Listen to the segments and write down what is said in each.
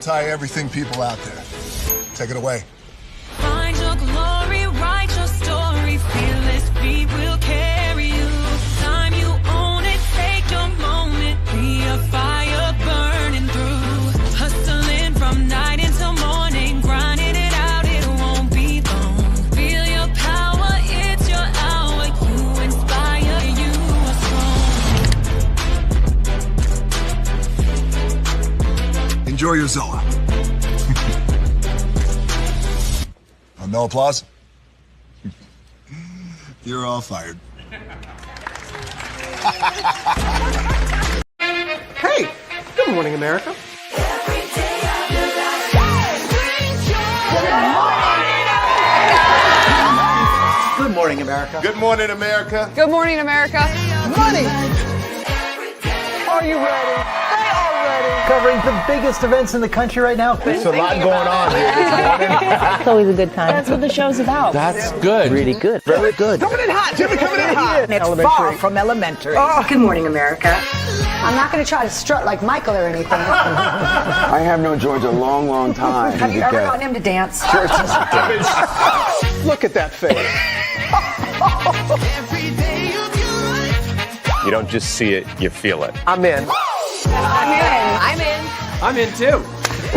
Tie everything people out there. Take it away. Find your glory, write your story, fearless feet will carry you. Time you own it, take your moment, be a fire burning through. Hustling from night until morning, grinding it out, it won't be long. Feel your power, it's your hour, you inspire, you are strong. Enjoy your Zoa. No applause? You're all fired. Hey, good morning, America. Good morning, America. Good morning, America. Good morning, America. Money. Are you ready? They are ready. Covering the biggest events in the country right now. There's a lot going on here this morning. It's always a good time. That's what the show's about. That's good. Really good. Very good. Coming in hot. Jimmy coming in hot. It's far from elementary. Oh. Good morning, America. I'm not going to try to strut like Michael or anything. I have known George a long, long time. Have you ever gotten him to dance? Look at that face. You don't just see it, you feel it. I'm in. I'm in. I'm in too.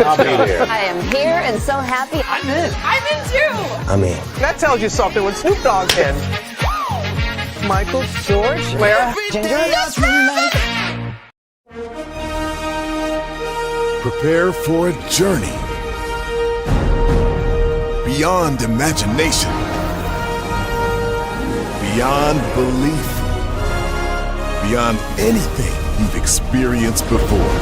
I'll be there. I am here and so happy. I'm in. I'm in too. I'm in. That tells you something when Snoop Dogg's in. Michael, George, Lara, Ginger. Prepare for a journey beyond imagination, beyond belief, beyond anything you've experienced before.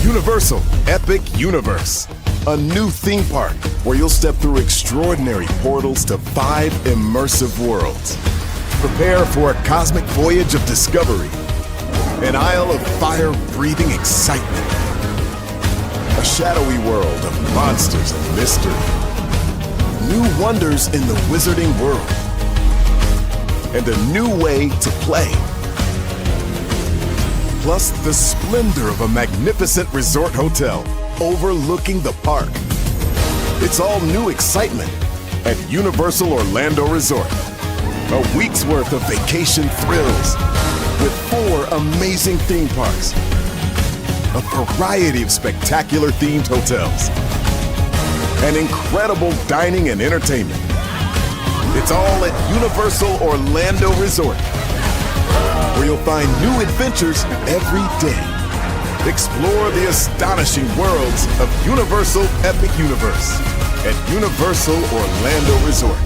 Universal Epic Universe, a new theme park where you'll step through extraordinary portals to 5 immersive worlds. Prepare for a cosmic voyage of discovery, an isle of fire-breathing excitement, a shadowy world of monsters and mystery, new wonders in the wizarding world, and a new way to play. Plus the splendor of a magnificent resort hotel overlooking the park. It's all new excitement at Universal Orlando Resort. A week's worth of vacation thrills with 4 amazing theme parks, a variety of spectacular themed hotels, and incredible dining and entertainment. It's all at Universal Orlando Resort, where you'll find new adventures every day. Explore the astonishing worlds of Universal Epic Universe at Universal Orlando Resort.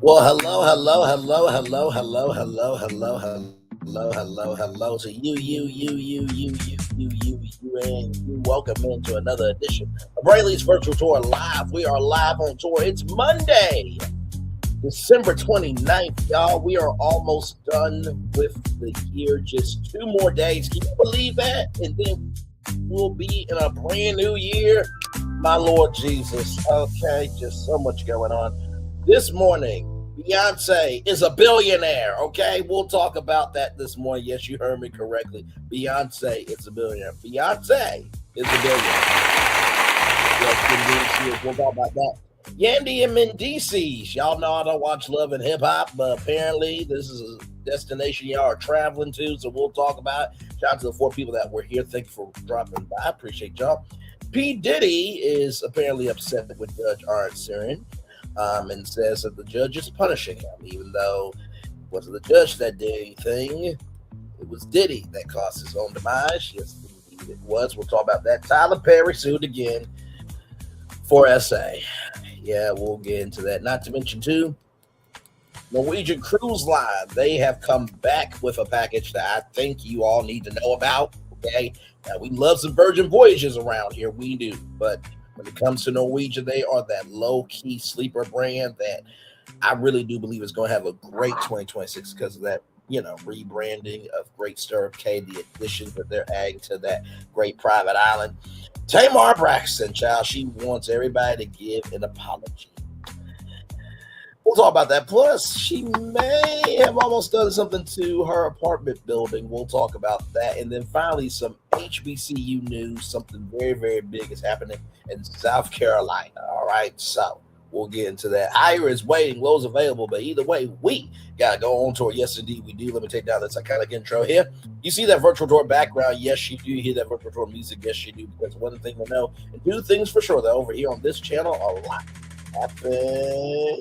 Well, hello to you, and you. Welcome into another edition of Rayleigh's Virtual Tour Live. We are live on tour. It's Monday, December 29th, y'all. We are almost done with the year. Just 2 more days. Can you believe that? And then we'll be in a brand new year. My Lord Jesus. Okay, just so much going on. This morning, Beyonce is a billionaire, okay? We'll talk about that this morning. Yes, you heard me correctly. Beyonce is a billionaire. Beyonce is a billionaire. Yes, indeed. We'll talk about that. Yandy and Mendeecees. Y'all know I don't watch Love and Hip Hop, but apparently this is a destination y'all are traveling to, so we'll talk about it. Shout out to the 4 people that were here. Thank you for dropping by. I appreciate y'all. P. Diddy is apparently upset with Judge Aaron and says that the judge is punishing him, even though it wasn't the judge that did anything. It was Diddy that caused his own demise. Yes, indeed it was. We'll talk about that. Tyler Perry sued again for SA. Yeah, we'll get into that. Not to mention, too, Norwegian Cruise Line. They have come back with a package that I think you all need to know about, okay? Now, we love some Virgin Voyages around here. We do. But when it comes to Norwegian, they are that low-key sleeper brand that I really do believe it's going to have a great 2026 because of that, rebranding of Great Stirrup K, the additions that they're adding to that great private island. Tamar Braxton, child, she wants everybody to give an apology. We'll talk about that. Plus, she may have almost done something to her apartment building. We'll talk about that. And then finally, some HBCU news. Something very, very big is happening in South Carolina. All right, so we'll get into that. Higher is waiting, low's available, but either way, we got to go on tour. Yes, indeed, we do. Let me take down this iconic intro here. You see that virtual tour background? Yes, you do. You hear that virtual tour music? Yes, you do. Because one thing we know, and do things for sure, that over here on this channel, a lot happens.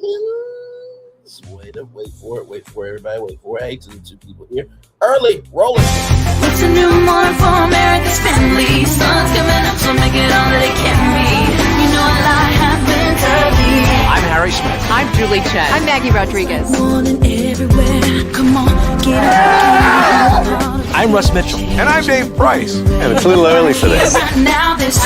Wait for it, everybody. Wait for it. Hey, to the two people here. Early, rolling. It's a new morning for America's family. Sun's coming up, so make it all that it can be. You know a lot happens early. I'm Harry Smith. I'm Julie Chen. I'm Maggie Rodriguez. Morning everywhere. Come on, get up. I'm Russ Mitchell. And I'm Dave Price. And it's a little early for this. Right now, this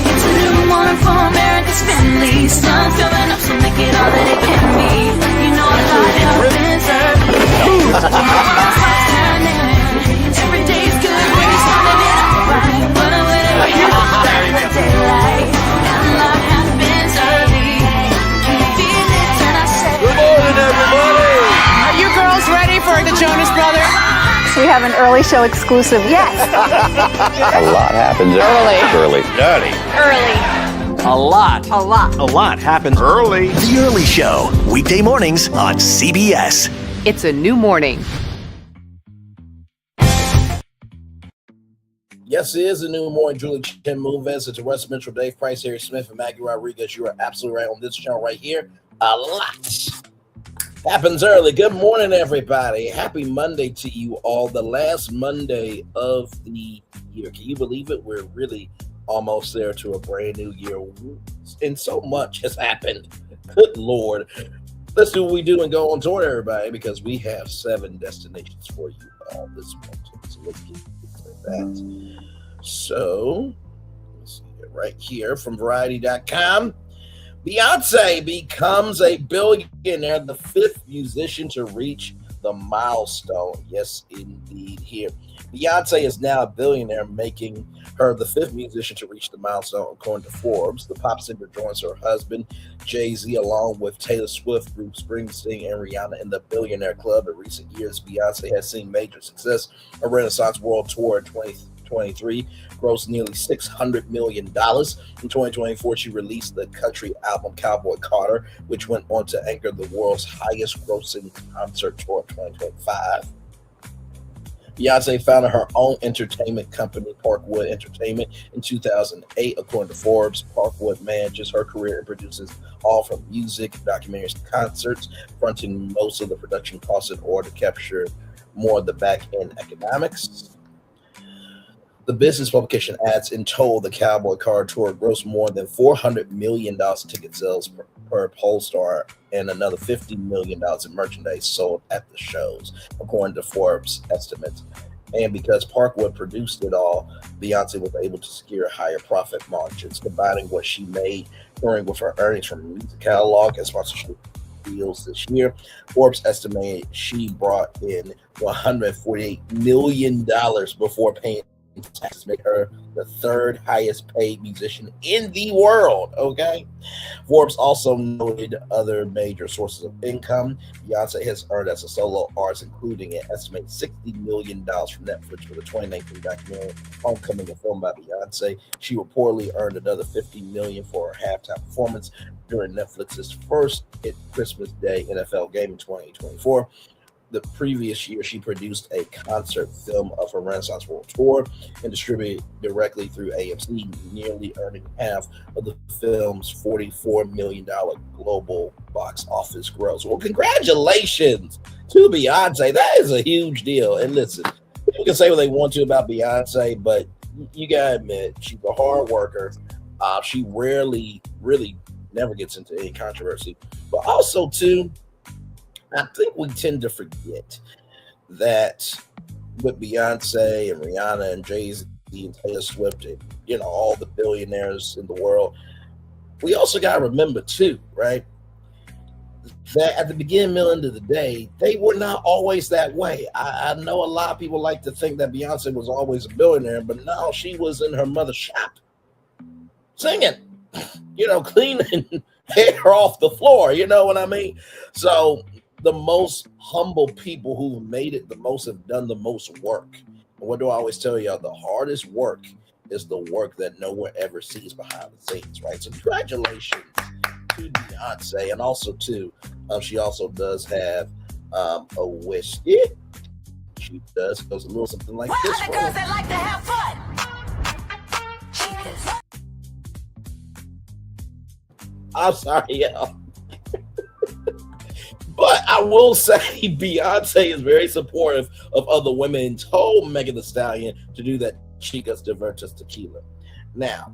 it's a new morning for America's family. Sun's coming up, so make it all that it can be. You know a lot happens early. Every day's good when you started it out right. But whatever you do, the daylight. And a lot happens early. Can you feel it? Can I say? Good morning, everybody. Are you girls ready for the Jonas Brothers? We have an early show exclusive. Yes. A lot happens early. A lot happens Early. The Early Show, weekday mornings on CBS. It's a new morning. Yes, it is a new morning. Julie Chen Moves. It's Russ Mitchell, Dave Price, Harry Smith, and Maggie Rodriguez. You are absolutely right on this channel right here. A lot happens early. Good morning, everybody. Happy Monday to you all. The last Monday of the year. Can you believe it? We're really almost there to a brand new year. And so much has happened. Good Lord. Let's do what we do and go on tour, everybody, because we have 7 destinations for you all this month. So let's get into that. So, let's see it right here from Variety.com. Beyonce becomes a billionaire, the 5th musician to reach the milestone. Yes, indeed. Here, Beyonce is now a billionaire, making her the 5th musician to reach the milestone, according to Forbes. The pop singer joins her husband, Jay-Z, along with Taylor Swift, Bruce Springsteen, and Rihanna in the Billionaire Club. In recent years, Beyonce has seen major success. A Renaissance World Tour in 2023 grossed nearly $600 million. In 2024, she released the country album Cowboy Carter, which went on to anchor the world's highest grossing concert tour of 2025. Beyonce founded her own entertainment company, Parkwood Entertainment, in 2008. According to Forbes, Parkwood manages her career and produces all from music, documentaries, to concerts, fronting most of the production costs in order to capture more of the back-end economics. The business publication adds, in total, the Cowboy Carter Tour grossed more than $400 million ticket sales per Polestar and another $50 million in merchandise sold at the shows, according to Forbes estimates. And because Parkwood produced it all, Beyonce was able to secure higher profit margins, combining what she made touring with her earnings from music catalog and sponsorship deals this year. Forbes estimated she brought in $148 million before paying taxes, make her the 3rd highest paid musician in the world. Okay. Forbes also noted other major sources of income Beyonce has earned as a solo artist, including an estimated $60 million from Netflix for the 2019 documentary Homecoming, a film by Beyonce. She reportedly earned another $50 million for her halftime performance during Netflix's first Christmas Day NFL game in 2024. The previous year, she produced a concert film of her Renaissance World Tour and distributed directly through AMC, nearly earning half of the film's $44 million global box office gross. Well, congratulations to Beyonce. That is a huge deal. And listen, people can say what they want to about Beyonce, but you gotta admit, she's a hard worker. She rarely, really never gets into any controversy. But also, too, I think we tend to forget that with Beyonce and Rihanna and Jay-Z and Taylor Swift and, all the billionaires in the world, we also got to remember too, right? that at the beginning, middle, end of the day, they were not always that way. I know a lot of people like to think that Beyonce was always a billionaire, but no, she was in her mother's shop singing, cleaning hair off the floor. You know what I mean? So the most humble people who made it the most have done the most work. And what do I always tell y'all? The hardest work is the work that no one ever sees behind the scenes, right? So congratulations to Beyonce, and also too, she also does have a whiskey. She does goes a little something like this. Other girls that like to have fun. I'm sorry, y'all. But I will say Beyonce is very supportive of other women and told Megan Thee Stallion to do that Chicas Divertas tequila. Now,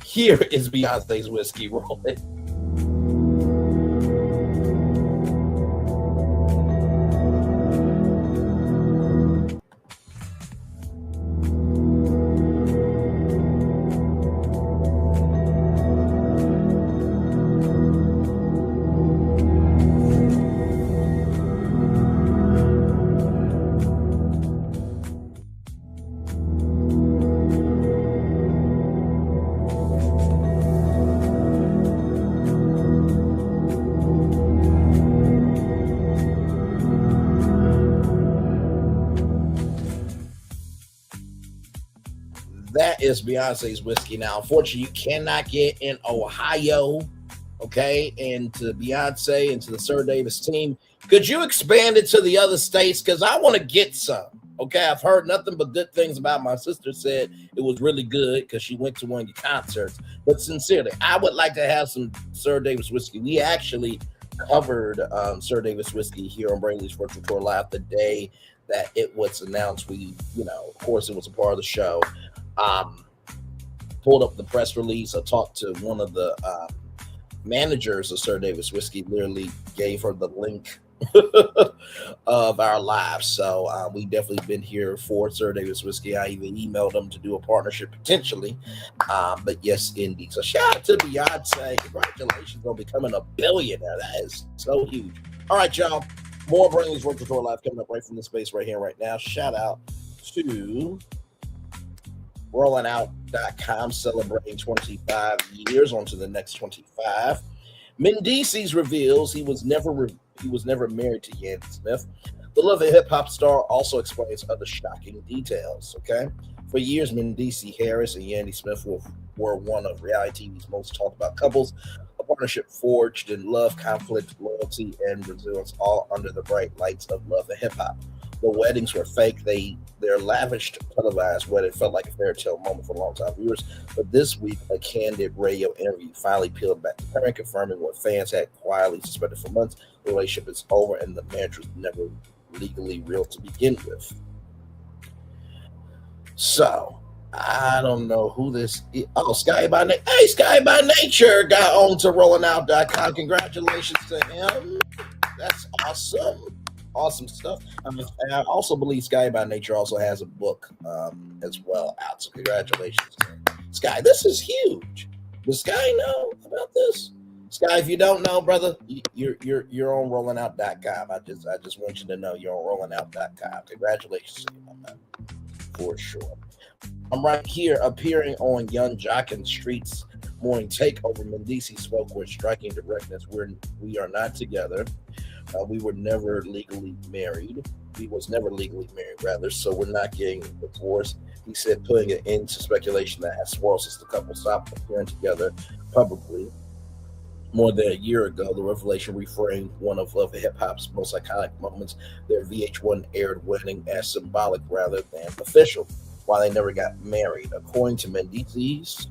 here is Beyonce's whiskey rolling. That is Beyonce's whiskey. Now, unfortunately, you cannot get in Ohio, okay? And to Beyonce and to the Sir Davis team, could you expand it to the other states? Because I want to get some, okay? I've heard nothing but good things about. My sister said it was really good because she went to one of your concerts. But sincerely, I would like to have some Sir Davis whiskey. We actually covered Sir Davis whiskey here on Brainley's Virtual Tour Live the day that it was announced. We, of course, it was a part of the show. Pulled up the press release. I talked to one of the managers of Sir Davis Whiskey, literally gave her the link of our live. So we definitely been here for Sir Davis Whiskey. I even emailed them to do a partnership potentially. But yes, indeed. So shout out to Beyonce. Congratulations on becoming a billionaire. That is so huge. All right, y'all. More Brainley's Virtual Tour Live coming up right from the space right here, right now. Shout out to rollingout.com, celebrating 25 years on to the next 25. Mendeecees reveals he was never married to Yandy Smith. The Love of Hip Hop star also explains other shocking details. Okay, for years, Mendeecees Harris and Yandy Smith were one of reality TV's most talked about couples. A partnership forged in love, conflict, loyalty, and resilience, all under the bright lights of Love and Hip Hop. The weddings were fake. Their lavish televised wedding felt like a fairy tale moment for longtime viewers. But this week, a candid radio interview finally peeled back the curtain, confirming what fans had quietly suspected for months. The relationship is over, and the marriage was never legally real to begin with. So, I don't know who this is. Oh, Sky by Nature. Hey, Sky by Nature got on to rollingout.com. Congratulations to him. That's awesome. Awesome stuff. I also believe Sky by Nature also has a book as well out. So congratulations to Sky. This is huge. Does Sky know about this? Sky, if you don't know, brother, you're on rollingout.com. I just want you to know you're on rollingout.com. Congratulations to you, my man. For sure. I'm right here appearing on Young Jock and Streets Morning Takeover. Mendeecees spoke with striking directness. We are not together. We were never legally married. We was never legally married, rather, so we're not getting divorced. He said, putting an end to speculation that has swirled since the couple stopped appearing together publicly. More than a year ago, the revelation reframed one of Love and Hip Hop's most iconic moments, their VH1 aired wedding, as symbolic rather than official, while they never got married. According to Mendeecees,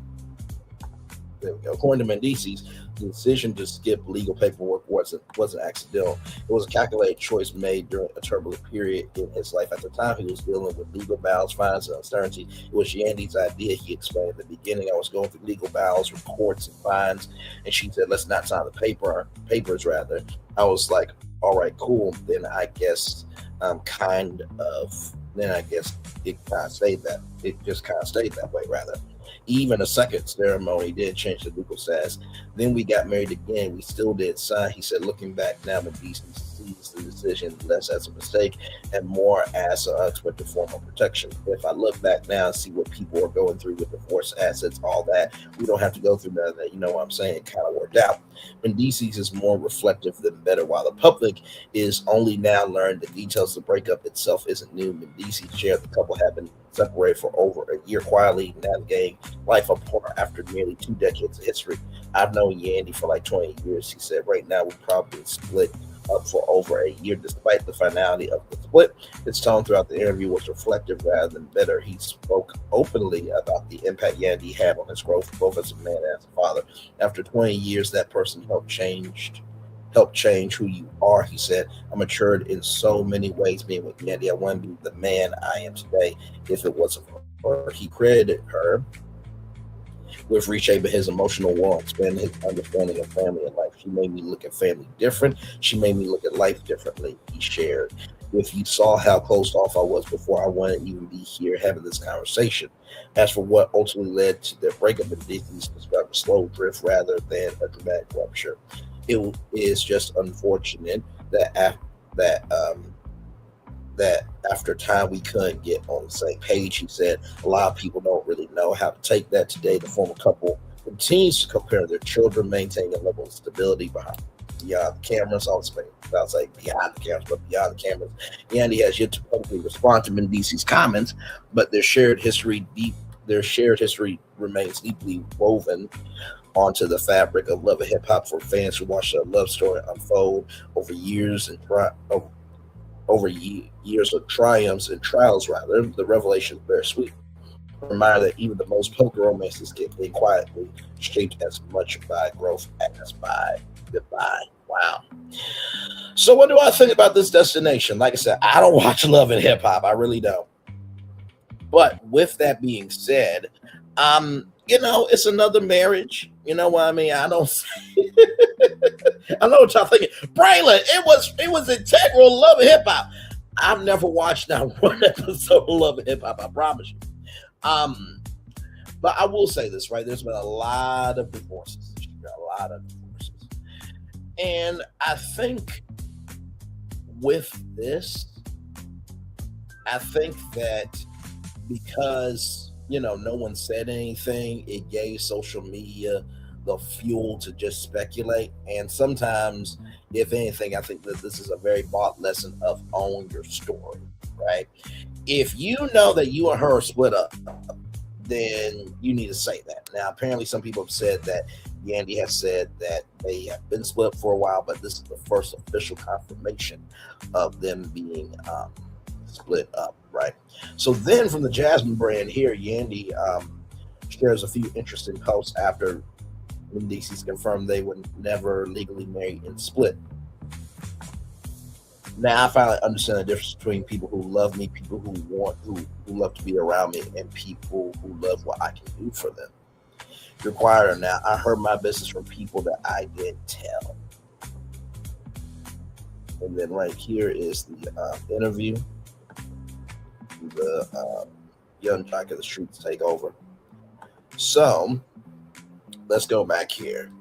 the decision to skip legal paperwork wasn't accidental. It was a calculated choice made during a turbulent period in his life. At the time, he was dealing with legal battles, fines, and uncertainty. It was Yandy's idea, he explained at the beginning. I was going through legal battles with courts and fines, and she said, let's not sign the papers, rather. I was like, all right, cool. Then I guess it kind of stayed that way, rather. Even a second ceremony did change the legal status. Then we got married again. We still did sign. He said, looking back now, Mendeecees sees the decision less as a mistake and more as an unexpected form of protection. If I look back now and see what people are going through with divorce assets, all that, we don't have to go through none of that. You know what I'm saying? It kind of worked out. Mendeecees is more reflective than better, while the public is only now learned the details. The breakup itself isn't new. Mendeecees shared the couple had been separated for over a year, quietly navigating life apart after nearly 2 decades of history. I've known Yandy for like 20 years. He said, right now we're probably split up for over a year. Despite the finality of the split, his tone throughout the interview was reflective rather than bitter. He spoke openly about the impact Yandy had on his growth, both as a man and as a father. After 20 years, that person helped change who you are. He said, I matured in so many ways being with Yandy. I wouldn't be the man I am today if it wasn't for her. He credited her with reshaping his emotional world, expanding his understanding of family and life. She made me look at family different. She made me look at life differently, he shared. If you saw how closed off I was before, I wouldn't even be here having this conversation. As for what ultimately led to their breakup, Mendeecees described a slow drift rather than a dramatic rupture. It is just unfortunate that after time we couldn't get on the same page. He said a lot of people don't really know how to take that today. The former couple continues to compare their children, maintaining a level of stability beyond the cameras. I was like behind the cameras, but beyond the cameras. Yandy has yet to publicly respond to Mendeecees' comments, but their shared history remains deeply woven onto the fabric of love and hip hop for fans who watch their love story unfold over years of triumphs and trials. Rather, the revelation is very sweet. A reminder that even the most potent romances get in quietly, shaped as much by growth as by goodbye. Wow. So, what do I think about this destination? Like I said, I don't watch Love and Hip Hop. I really don't. But with that being said, it's another marriage. You know what I mean? I don't. I know what y'all thinking. Braylon, it was integral Love and Hip Hop. I've never watched not one episode of Love and Hip Hop. I promise you. But I will say this, right? There's been a lot of divorces. And I think with this, I think that because, no one said anything, it gave social media the fuel to just speculate. And sometimes, if anything, I think that this is a very bought lesson of own your story, right? If you know that you and her are split up, then you need to say that. Now, apparently some people have said that Yandy has said that they have been split for a while, but this is the first official confirmation of them being split up, right? So then from the Jasmine brand here, Yandy shares a few interesting posts after Mendeecees confirmed they would never legally marry and split. Now I finally understand the difference between people who love me, people who love to be around me, and people who love what I can do for them. Required now. I heard my business from people that I didn't tell. And then right here is the interview. The young jock of the streets take over. So let's go back here.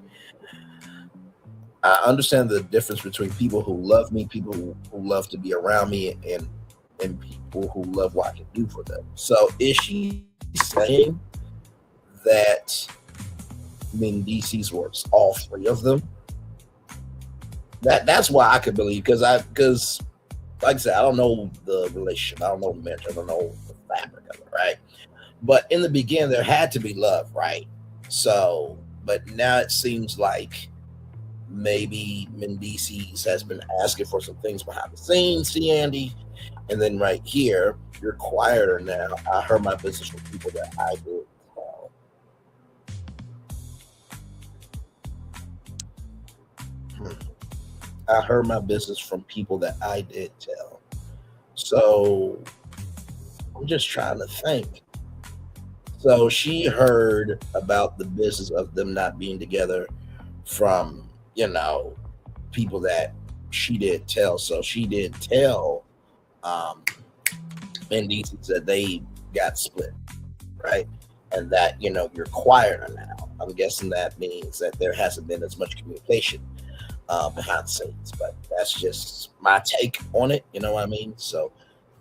I understand the difference between people who love me, people who love to be around me, and people who love what I can do for them. So is she saying that Mendeecees works all three of them? That's why I could believe, because like I said, I don't know the relationship, I don't know the marriage, I don't know the fabric of it, right? But in the beginning, there had to be love, right? So, but now it seems like maybe Mendeecees has been asking for some things behind the scenes to Yandy. And then right here, you're quieter now. I heard my business from people that I did tell. I heard my business from people that I did tell. So I'm just trying to think. So she heard about the business of them not being together from, people that she didn't tell. So she didn't tell Mendeecees that they got split, right? and that, you're quieter now. I'm guessing that means that there hasn't been as much communication behind the scenes, but that's just my take on it. You know what I mean? So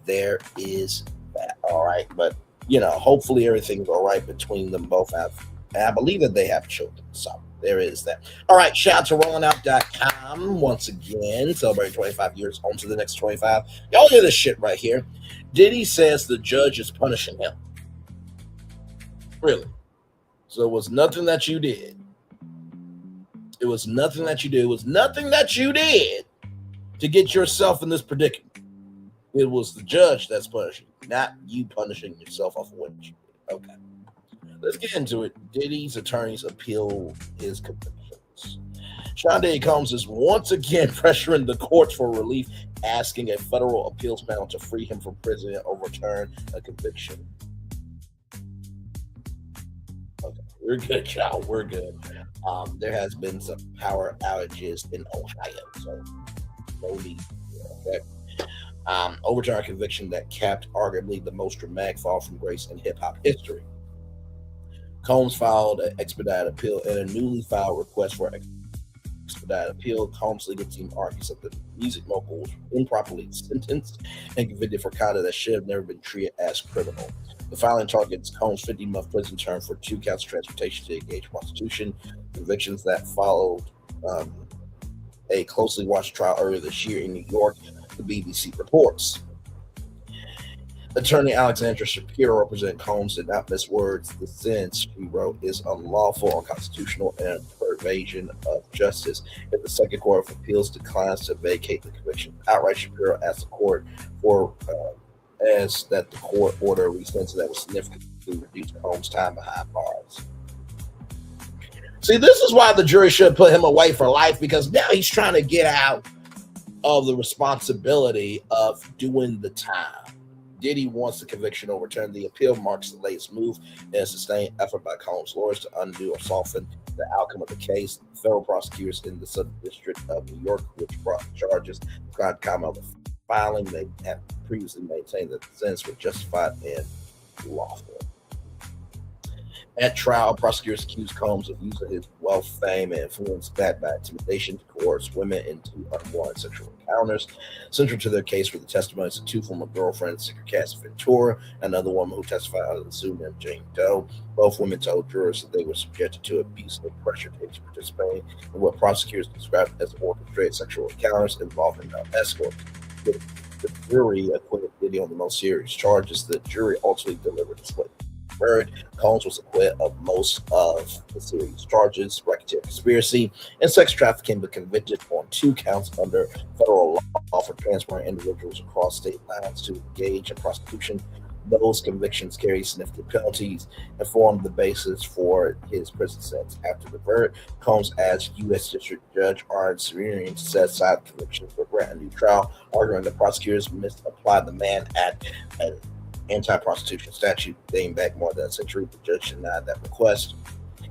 there is that. All right. But, hopefully everything's all right between them both. I believe that they have children. So there is that. All right. Shout out to rollingout.com once again. Celebrating 25 years, on to the next 25. Y'all hear this shit right here. Diddy says the judge is punishing him. Really? So it was nothing that you did. It was nothing that you did. It was nothing that you did to get yourself in this predicament. It was the judge that's punishing, not you punishing yourself off of what you did. Okay. Let's get into it. Diddy's attorneys appeal his convictions. Yandy Combs is once again pressuring the courts for relief, asking a federal appeals panel to free him from prison and overturn a conviction. Okay, we're good, y'all. We're good. There has been some power outages in Ohio, so no need. Okay. Overturn a conviction that capped arguably the most dramatic fall from grace in hip-hop history. Combs filed an expedited appeal in a newly filed request for expedited appeal. Combs' legal team argues that the music mogul was improperly sentenced and convicted for conduct that should have never been treated as criminal. The filing targets Combs' 50-month prison term for 2 counts of transportation to engage prostitution, convictions that followed a closely watched trial earlier this year in New York, the BBC reports. Attorney Alexandra Shapiro, representing Combs, did not miss words. The sentence, she wrote, is unlawful, unconstitutional, and a pervasion of justice. If the Second Court of Appeals declines to vacate the conviction outright, Shapiro asked the court that the court order a sentence that would significantly reduce Combs' time behind bars. See, this is why the jury should put him away for life, because now he's trying to get out of the responsibility of doing the time. Diddy wants the conviction overturned. The appeal marks the latest move in a sustained effort by Combs' lawyers to undo or soften the outcome of the case. Federal prosecutors in the Southern District of New York, which brought charges, tried to comment on the filing. They have previously maintained that the sentence was justified and lawful. At trial, prosecutors accused Combs of using his wealth, fame, and influence backed by intimidation to coerce women into unwanted sexual encounters. Central to their case were the testimonies of 2 former girlfriends, Sicker Cass Ventura, and another woman who testified under the pseudonym Jane Doe. Both women told jurors that they were subjected to abuse and pressure to participate in what prosecutors described as orchestrated sexual encounters involving escorts. The jury acquitted Diddy on the most serious charges. The jury ultimately delivered a split verdict. Combs was acquitted of most of the serious charges, racketeering, conspiracy, and sex trafficking, but convicted on 2 counts under federal law for transporting individuals across state lines to engage in prostitution. Those convictions carry significant penalties and form the basis for his prison sentence. After the verdict, Combs asked U.S. District Judge Arn Sirian to set aside the conviction for grant a new trial, arguing the prosecutors misapplied the Mann Act, an anti-prostitution statute dating back more than a century. The judge denied that request.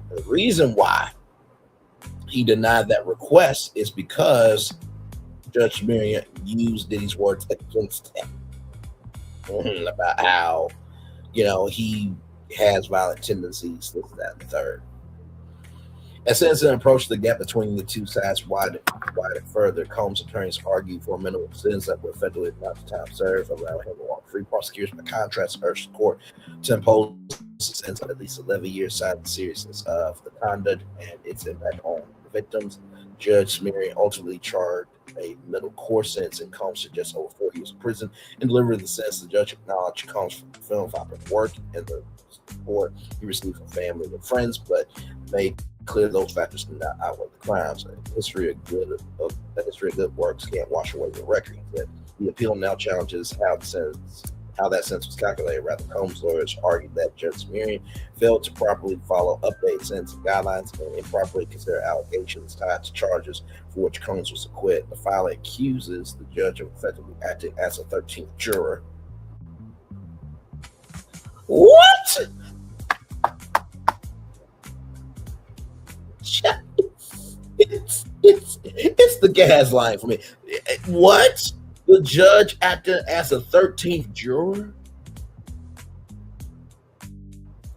The reason why he denied that request is because Judge Miriam used Diddy's words against him about how, he has violent tendencies, this, that, and the third. As sentencing approached, the gap between the two sides widened further. Combs' attorneys argued for a minimum sentence that would effectively amount to time served, allowing him to walk free. Prosecutors, by contrast, urged the court to impose a sentence of at least 11 years, citing the seriousness of the conduct and its impact on the victims. Judge Miriam ultimately charged a middle course sentence, and Combs to just over 4 years in prison. In delivering the sentence, the judge acknowledged Combs' philanthropic work and the support he received from family and friends, but made clear those factors do not outweigh the crimes. A history of good works can't wash away the record. But the appeal now challenges how that sentence was calculated. Rather, Combs' lawyers argued that Judge Miriam failed to properly follow updated sentencing guidelines and improperly consider allegations tied to charges for which Combs was acquitted. The filing accuses the judge of effectively acting as a 13th juror. What? It's the gas line for me. What? The judge acted as a 13th juror?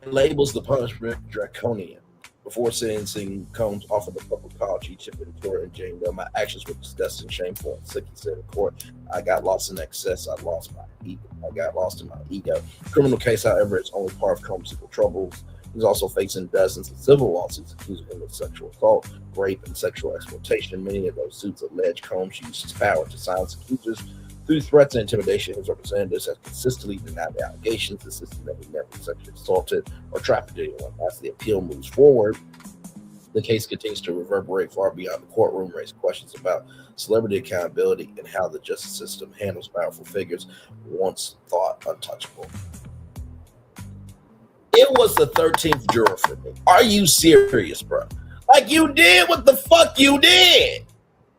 labels the punishment draconian. Before sentencing, Combs offered a public apology to Ventura and Jane Doe. My actions were disgusting, shameful, and sick, he said in court. I got lost in excess. I lost my ego. I got lost in my ego. Criminal case, however, is only part of Combs' legal troubles. He's also facing dozens of civil lawsuits accusing him of sexual assault, rape, and sexual exploitation. Many of those suits allege Combs used his power to silence accusers through threats and intimidation. His representatives have consistently denied the allegations, insisting that he never sexually assaulted or trafficked anyone. As the appeal moves forward, the case continues to reverberate far beyond the courtroom, raise questions about celebrity accountability and how the justice system handles powerful figures once thought untouchable. It was the 13th juror for me. Are you serious, bro? Like, you did what the fuck you did.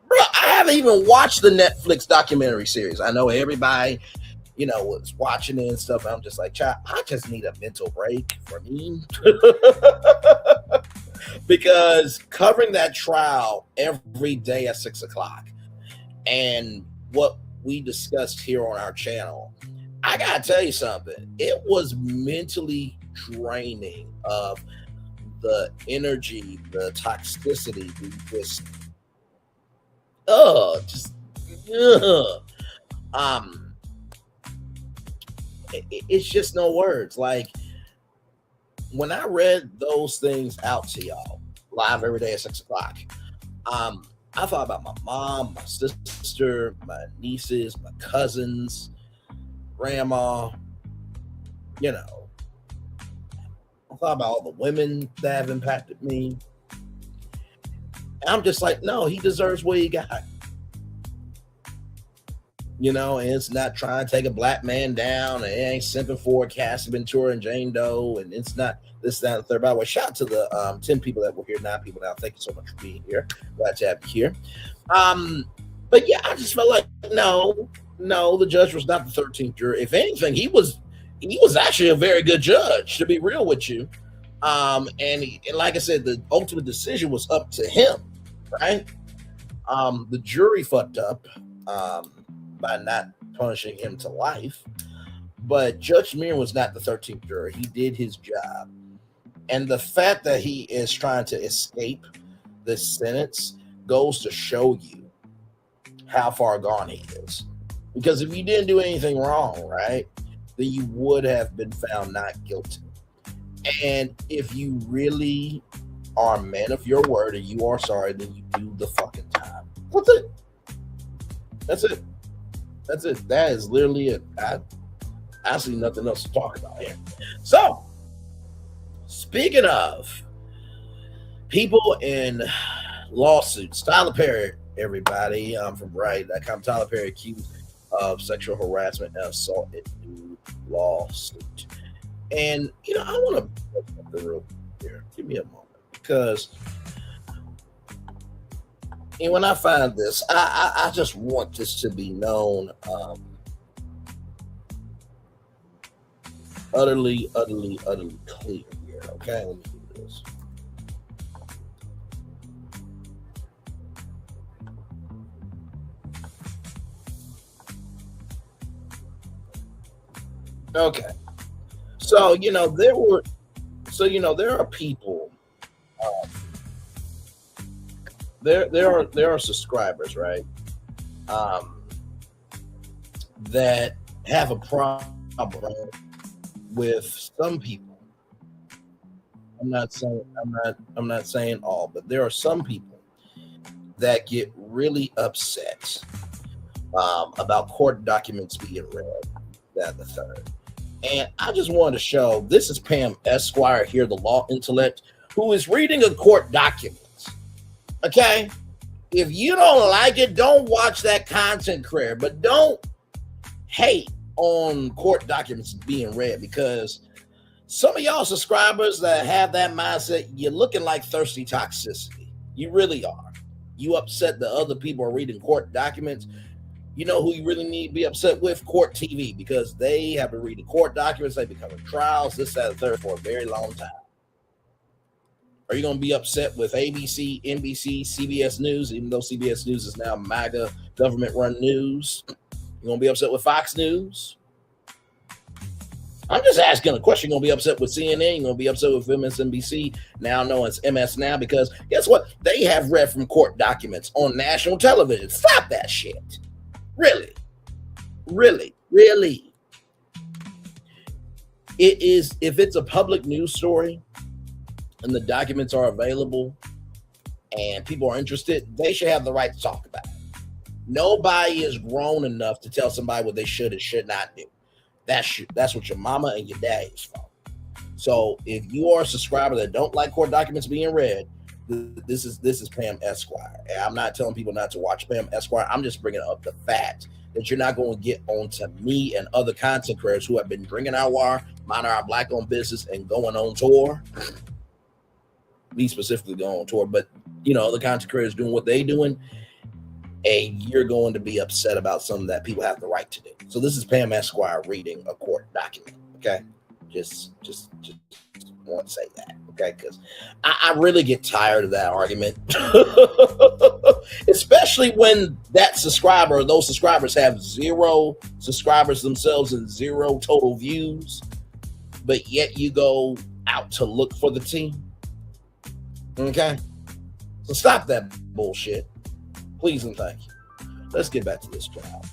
Bro, I haven't even watched the Netflix documentary series. I know everybody, was watching it and stuff. I'm just like, child, I just need a mental break for me. Because covering that trial every day at 6:00 and what we discussed here on our channel, I gotta tell you something. It was mentally draining of the energy, the toxicity, it's just no words. Like, when I read those things out to y'all live every day at 6:00, I thought about my mom, my sister, my nieces, my cousins, grandma, I thought about all the women that have impacted me. And I'm just like, no, he deserves what he got. And it's not trying to take a black man down, and it ain't simping for Cassie Ventura and Jane Doe, and it's not this, that, and the third. By the way, shout out to the 10 people that were here, 9 people now. Thank you so much for being here. Glad to have you here. But yeah, I just felt like, no, the judge was not the 13th juror. If anything, he was actually a very good judge, to be real with you. And like I said, the ultimate decision was up to him, right? The jury fucked up by not punishing him to life, but Judge Mir was not the 13th juror. He did his job, and the fact that he is trying to escape this sentence goes to show you how far gone he is. Because if you didn't do anything wrong, right, then you would have been found not guilty. And if you really are a man of your word and you are sorry, then you do the fucking time. That's it. That's it. That's it. That is literally it. I see nothing else to talk about here. So, speaking of people in lawsuits, Tyler Perry, everybody, from Variety.com, Tyler Perry accused of sexual harassment and assault in new lawsuit. And, I want to put something real here. Give me a moment. Because when I find this, I just want this to be known utterly clear here. Okay, let me do this. Okay. So, there are people, there are subscribers, right? That have a problem with some people. I'm not saying all, but there are some people that get really upset about court documents being read, that and the third. And I just wanted to show, this is Pam Esquire here, the law intellect, who is reading a court document. Okay? If you don't like it, don't watch that content creator, but don't hate on court documents being read, because some of y'all subscribers that have that mindset, you're looking like thirsty toxicity. You really are. You upset that other people are reading court documents. You know who you really need to be upset with? Court TV, because they have been reading court documents. They've been covering trials, this, that, and third for a very long time. Are you going to be upset with ABC, NBC, CBS News, even though CBS News is now MAGA government-run news? You going to be upset with Fox News? I'm just asking a question. You're going to be upset with CNN. You're going to be upset with MSNBC, now known as MS Now, because guess what? They have read from court documents on national television. Stop that shit. Really? It is, if it's a public news story and the documents are available and people are interested, they should have the right to talk about it. Nobody is grown enough to tell somebody what they should and should not do. That's what your mama and your daddy is for. So if you are a subscriber that don't like court documents being read, this is Pam Esquire. And I'm not telling people not to watch Pam Esquire. I'm just bringing up the fact that you're not going to get onto me and other content creators who have been bringing our wire, minding our black-owned business, and going on tour. Me specifically going on tour, but the content creators doing what they doing, and you're going to be upset about something that people have the right to do. So this is Pam Esquire reading a court document. Okay, just want to say that. Okay, because I really get tired of that argument, especially when that subscriber or those subscribers have 0 subscribers themselves and 0 total views, but yet you go out to look for the team. Okay, so stop that bullshit. Please and thank you. Let's get back to this job.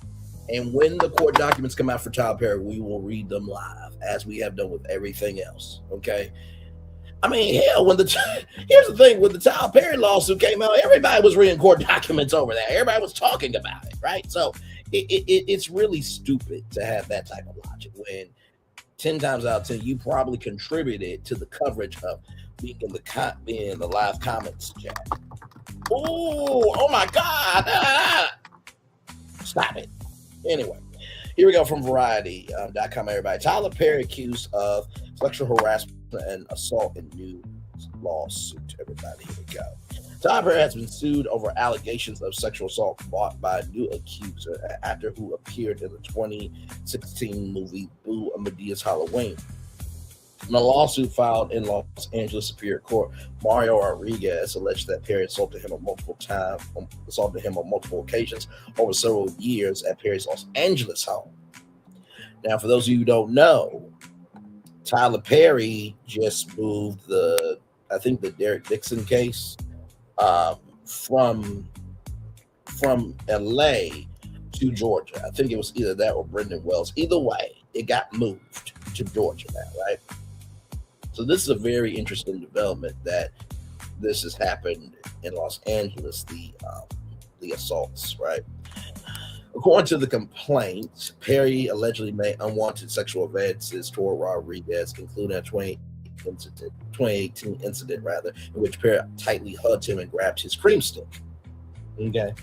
And when the court documents come out for Tyler Perry, we will read them live, as we have done with everything else. Okay. I mean, hell, here's the thing: when the Tyler Perry lawsuit came out, everybody was reading court documents over there. Everybody was talking about it, right? So it's really stupid to have that type of logic when 10 times out of 10 you probably contributed to the coverage of being in the live comments chat. Oh my God. Stop it. Anyway, here we go from Variety.com, everybody. Tyler Perry accused of sexual harassment and assault in new lawsuit. Everybody, here we go. Tyler Perry has been sued over allegations of sexual assault brought by a new accuser, an actor who appeared in the 2016 movie Boo! Madea's Halloween. In a lawsuit filed in Los Angeles Superior Court, Mario Rodriguez alleged that Perry assaulted him on multiple occasions over several years at Perry's Los Angeles home. Now, for those of you who don't know, Tyler Perry just moved the Derek Dixon case from LA to Georgia. I think it was either that or Brendan Wells. Either way, it got moved to Georgia now, right? So this is a very interesting development that this has happened in Los Angeles, the assaults, right? According to the complaint, Perry allegedly made unwanted sexual advances toward Rodriguez, including a 2018 incident, in which Perry tightly hugged him and grabbed his cream stick. Okay.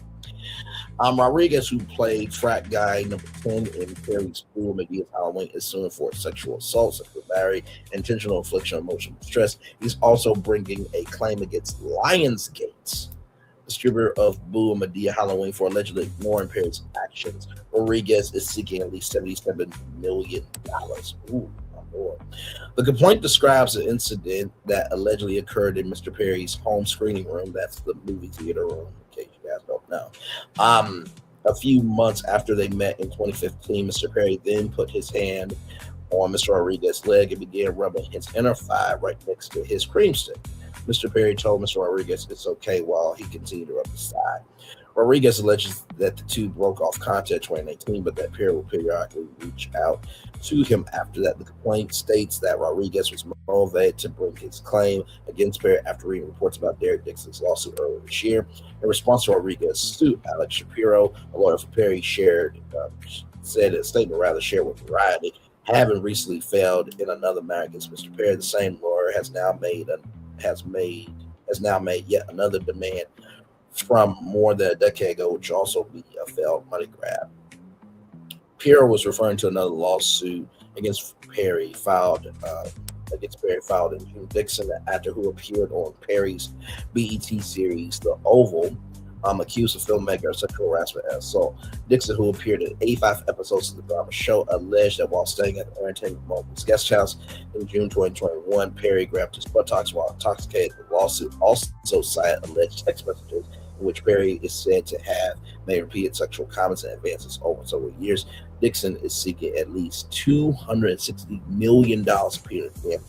Rodriguez, who played frat guy number 10 in Perry's Boo! Madea's Halloween, is suing for sexual assault, sexual battery, intentional infliction of emotional distress. He's also bringing a claim against Lionsgate, distributor of Boo! Madea Halloween, for allegedly ignoring Perry's actions. Rodriguez is seeking at least $77 million. Ooh, my Lord. The complaint describes an incident that allegedly occurred in Mr. Perry's home screening room. That's the movie theater room, in case you guys don't know. A few months after they met in 2015, Mr. Perry then put his hand on Mr. Rodriguez's leg and began rubbing his inner thigh right next to his cream stick. Mr. Perry told Mr. Rodriguez it's okay while he continued to rub his thigh. Rodriguez alleges that the two broke off contact in 2019, but that Perry will periodically reach out to him after that. The complaint states that Rodriguez was motivated to bring his claim against Perry after reading reports about Derek Dixon's lawsuit earlier this year. In response to Rodriguez's suit, Alex Shapiro, a lawyer for Perry, said a statement shared with Variety, having recently failed in another matter against Mr. Perry. The same lawyer has now made yet another demand from more than a decade ago, which also be a failed money grab. Pierre was referring to another lawsuit against Perry filed in June. Dixon, the actor who appeared on Perry's BET series The Oval, accused the filmmaker of sexual harassment and assault. Dixon, who appeared in 85 episodes of the drama show, alleged that while staying at the Entertainment Moment's guest house in June 2021, Perry grabbed his buttocks while intoxicated. The lawsuit also cited alleged text messages in which Perry is said to have made repeated sexual comments and advances over several years. Dixon is seeking at least $260 million in damages.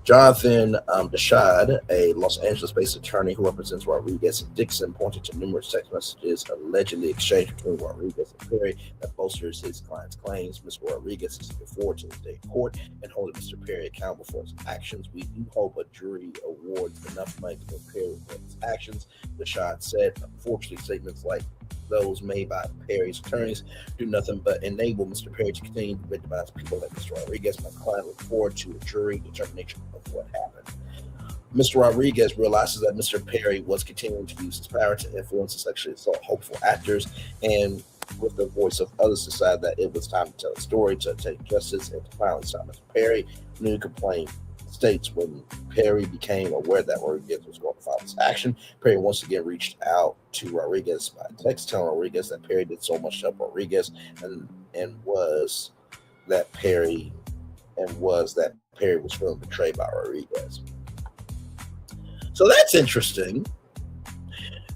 Jonathan Deshad, a Los Angeles-based attorney who represents Rodriguez and Dixon, pointed to numerous text messages allegedly exchanged between Rodriguez and Perry that bolsters his client's claims. Mr. Rodriguez is looking forward to his day in court and holding Mr. Perry accountable for his actions. We do hope a jury awards enough money to Perry for his actions, Deshad said. Unfortunately, statements like those made by Perry's attorneys do nothing but enable Mr. Perry to continue to victimize people like Mr. Rodriguez. My client look forward to a jury determination of what happened. Mr. Rodriguez realizes that Mr. Perry was continuing to use his power to influence and sexually assault hopeful actors, and with the voice of others decided that it was time to tell a story, to take justice, and to finally stop Mr. Perry. New complaint states when Perry became aware that Rodriguez was going to file this action, Perry once again reached out to Rodriguez by text, telling Rodriguez that Perry did so much to help Rodriguez, and was that Perry was feeling betrayed by Rodriguez. So that's interesting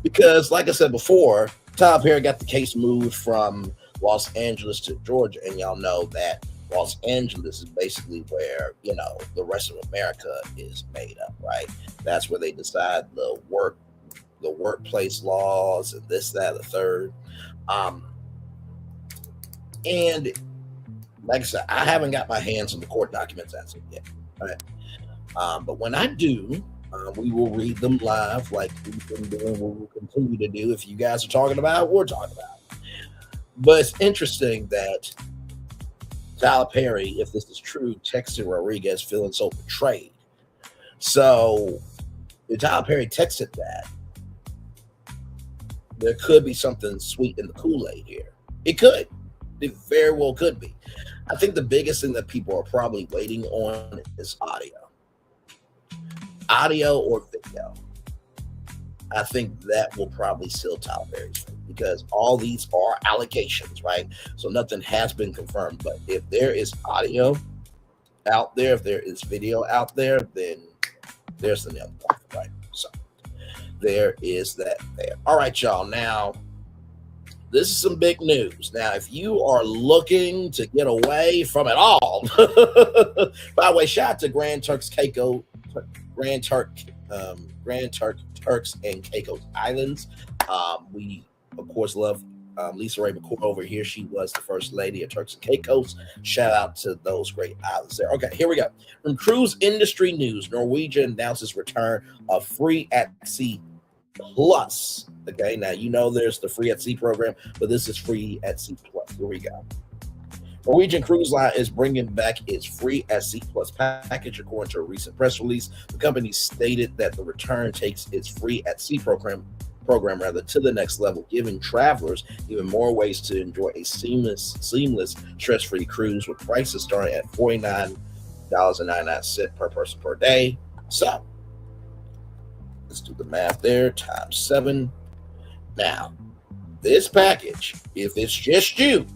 because, like I said before, Tyler Perry got the case moved from Los Angeles to Georgia, and y'all know that Los Angeles is basically where, the rest of America is made up, right? That's where they decide the workplace laws and this, that, the third. And like I said, I haven't got my hands on the court documents as of yet, right? But when I do, we will read them live like we've been doing, we will continue to do. If you guys are talking about it, we're talking about it. But it's interesting that Tyler Perry, if this is true, texted Rodriguez feeling so betrayed. So if Tyler Perry texted that, there could be something sweet in the Kool-Aid here. It could. It very well could be. I think the biggest thing that people are probably waiting on is audio or video. I think that will probably seal Tyler Perry's fate because all these are allegations, right? So nothing has been confirmed. But if there is audio out there, if there is video out there, then there's the nail in the coffin, right? So there is that there. All right, y'all. Now, this is some big news. Now, if you are looking to get away from it all, by the way, shout out to Grand Turks and Caicos Islands. We, of course, love Lisa Ray McCoy over here. She was the first lady of Turks and Caicos. Shout out to those great islands there. Okay, here we go. From cruise industry news, Norwegian announces return of Free at Sea Plus. Okay, now there's the Free at Sea program, but this is Free at Sea Plus. Here we go. Norwegian Cruise Line is bringing back its Free at Sea Plus package. According to a recent press release, the company stated that the return takes its Free at Sea program to the next level, giving travelers even more ways to enjoy a seamless, stress-free cruise with prices starting at $49.99 per person per day. So let's do the math there, times 7. Now, this package, if it's just you,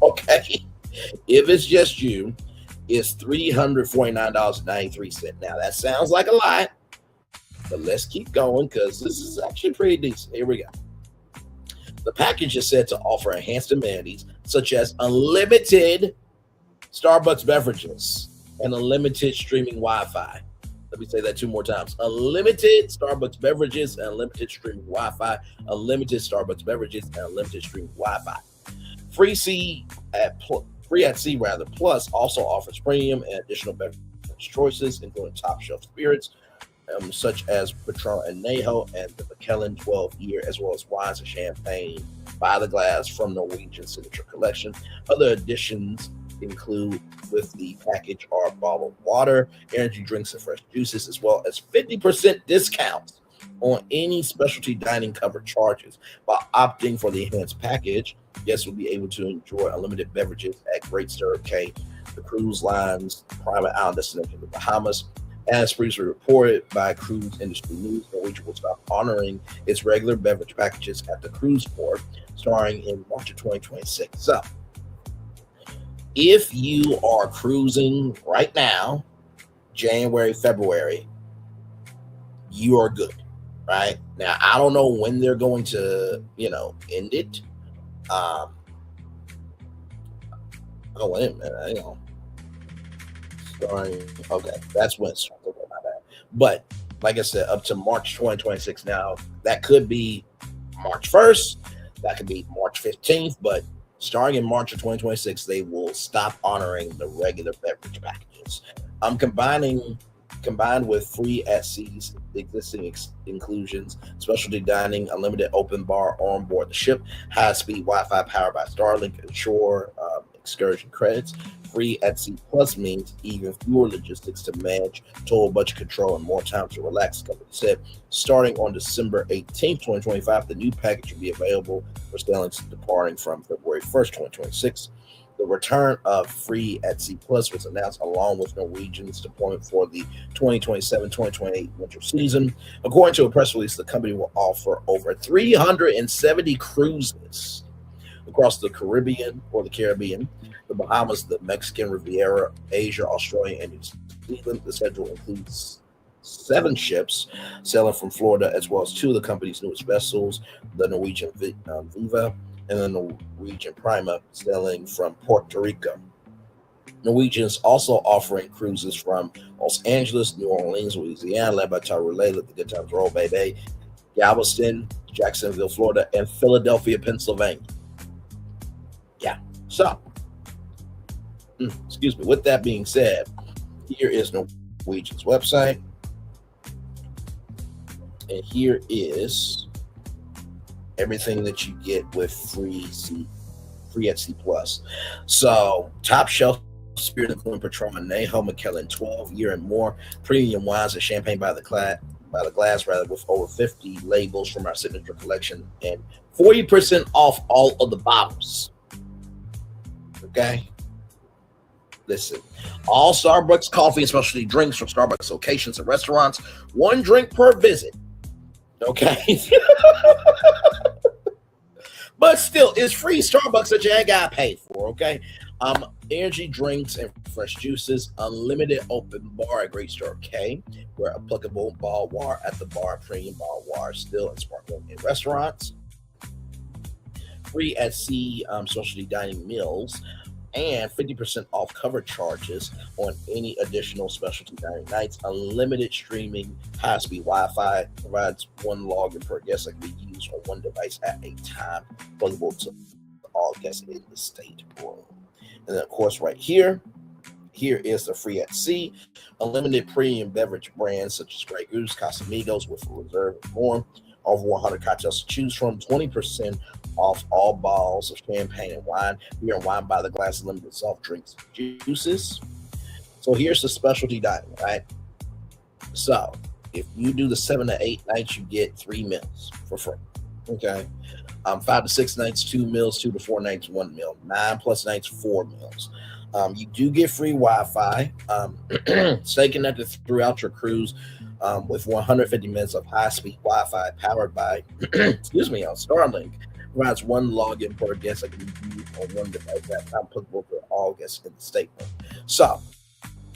okay, if it's just you, is $349.93. Now, that sounds like a lot, but let's keep going because this is actually pretty decent. Here we go. The package is said to offer enhanced amenities such as unlimited Starbucks beverages and unlimited streaming Wi-Fi. Let me say that 2 more times. Unlimited Starbucks beverages and unlimited streaming Wi-Fi. Unlimited Starbucks beverages and unlimited streaming Wi-Fi. Free at Sea Plus also offers premium and additional beverage choices, including top shelf spirits, such as Patron and Neho and the Macallan 12-year, as well as wines and champagne by the glass from Norwegian Signature Collection. Other additions include with the package are bottled water, energy drinks, and fresh juices, as well as 50% discounts on any specialty dining cover charges. By opting for the enhanced package, guests will be able to enjoy unlimited beverages at Great Stirrup Cay, the cruise line's private island destination in the Bahamas. As previously reported by Cruise Industry News, Norwegian will stop honoring its regular beverage packages at the cruise port starting in March of 2026. So, if you are cruising right now, January, February, you are good. right? Now, I don't know when they're going to, end it. Oh, wait a minute. Hang on. Okay, that's when it's starting. Okay, my bad. But like I said, up to March 2026 now, that could be March 1st, that could be March 15th, but starting in March of 2026, they will stop honoring the regular beverage packages. Combined with free at sea's existing inclusions, specialty dining, unlimited open bar on board the ship, high-speed Wi-Fi powered by Starlink, and shore excursion credits. Free at sea plus means even fewer logistics to manage, total budget control, and more time to relax, the company said. Starting on December 18th, 2025, the new package will be available for sailings departing from February 1st, 2026. The return of Free at Sea Plus was announced along with Norwegian's deployment for the 2027-2028 winter season. According to a press release, the company will offer over 370 cruises across the Caribbean, the Bahamas, the Mexican Riviera, Asia, Australia, and New Zealand. The schedule includes 7 ships sailing from Florida, as well as 2 of the company's newest vessels, the Norwegian Viva and the Norwegian Prima, sailing from Puerto Rico. Norwegian is also offering cruises from Los Angeles, New Orleans, Louisiana, led by Tyler Let the Good Times Roll, baby, Galveston, Jacksonville, Florida, and Philadelphia, Pennsylvania. Yeah, so, excuse me, with that being said, here is Norwegian's website, and here is everything that you get with Free at Sea Plus. So, top shelf spirit including Patron, Añejo, Macallan 12 year and more, premium wines and champagne by the glass, with over 50 labels from our signature collection, and 40% off all of the bottles. Okay, listen, all Starbucks coffee and specialty drinks from Starbucks locations and restaurants, 1 drink per visit. Okay. But still, it's free Starbucks that you ain't got to pay for, okay? Energy drinks and fresh juices, unlimited open bar at Great Store K, where applicable, bar war at the bar, premium bar war, still and sparkling in restaurants. Free at sea specialty dining meals, and 50% off cover charges on any additional specialty dining nights. Unlimited streaming, high-speed Wi-Fi, provides 1 login per guest that can be used on 1 device at a time, available to all guests in the state room. And then, of course, right here is the Free at Sea, unlimited premium beverage brands such as Grey Goose, Casamigos with Reserve and more. Over 100 cocktails to choose from, 20% off all bottles of champagne and wine, beer and wine by the glass, limited soft drinks and juices. So here's the specialty dining, right? So if you do the 7 to 8 nights, you get 3 meals for free. Okay. 5 to 6 nights, 2 meals, 2 to 4 nights, 1 meal, 9+ nights, 4 meals. You do get free Wi-Fi. Stay connected throughout your cruise with 150 minutes of high-speed Wi-Fi powered by, Starlink. Provides 1 login per guest that can be used on 1 device at a time, applicable for all guests in the stateroom. So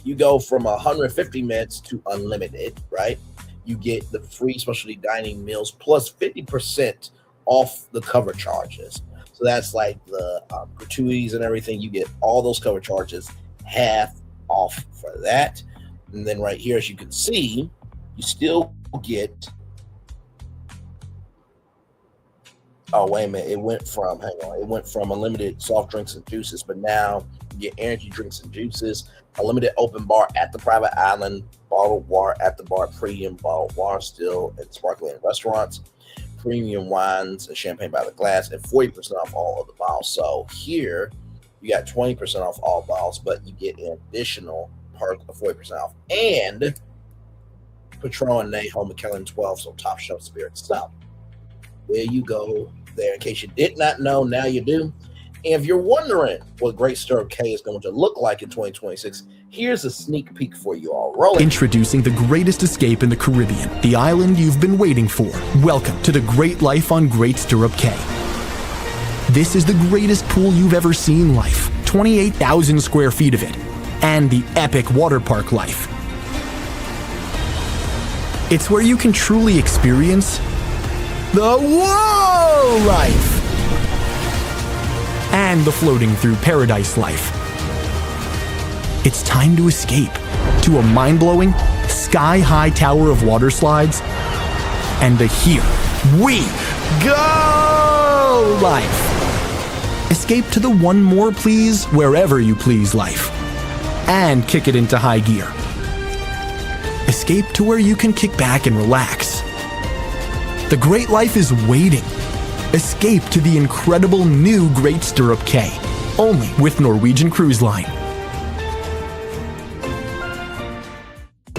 you go from 150 minutes to unlimited, right? You get the free specialty dining meals plus 50% off the cover charges. So that's like the gratuities and everything. You get all those cover charges half off for that. And then right here, as you can see, you still get, oh, wait a minute. It went from unlimited soft drinks and juices, but now you get energy drinks and juices, unlimited open bar at the private island, bottled water at the bar, premium bottled water still and sparkling in restaurants, premium wines and champagne by the glass, and 40% off all of the bottles. So here you got 20% off all bottles, but you get an additional perk of 40% off. And Patron, Añejo, Macallan 12, so top shelf spirits. So there you go there. In case you did not know, now you do. And if you're wondering what Great Stir K is going to look like in 2026, here's a sneak peek for you all. Roll it. Introducing the greatest escape in the Caribbean, the island you've been waiting for. Welcome to the great life on Great Stirrup Cay. This is the greatest pool you've ever seen life, 28,000 square feet of it, and the epic water park life. It's where you can truly experience the whoa life and the floating through paradise life. It's time to escape to a mind-blowing, sky-high tower of water slides and the here we go life. Escape to the one more please wherever you please life and kick it into high gear. Escape to where you can kick back and relax. The great life is waiting. Escape to the incredible new Great Stirrup K, only with Norwegian Cruise Line.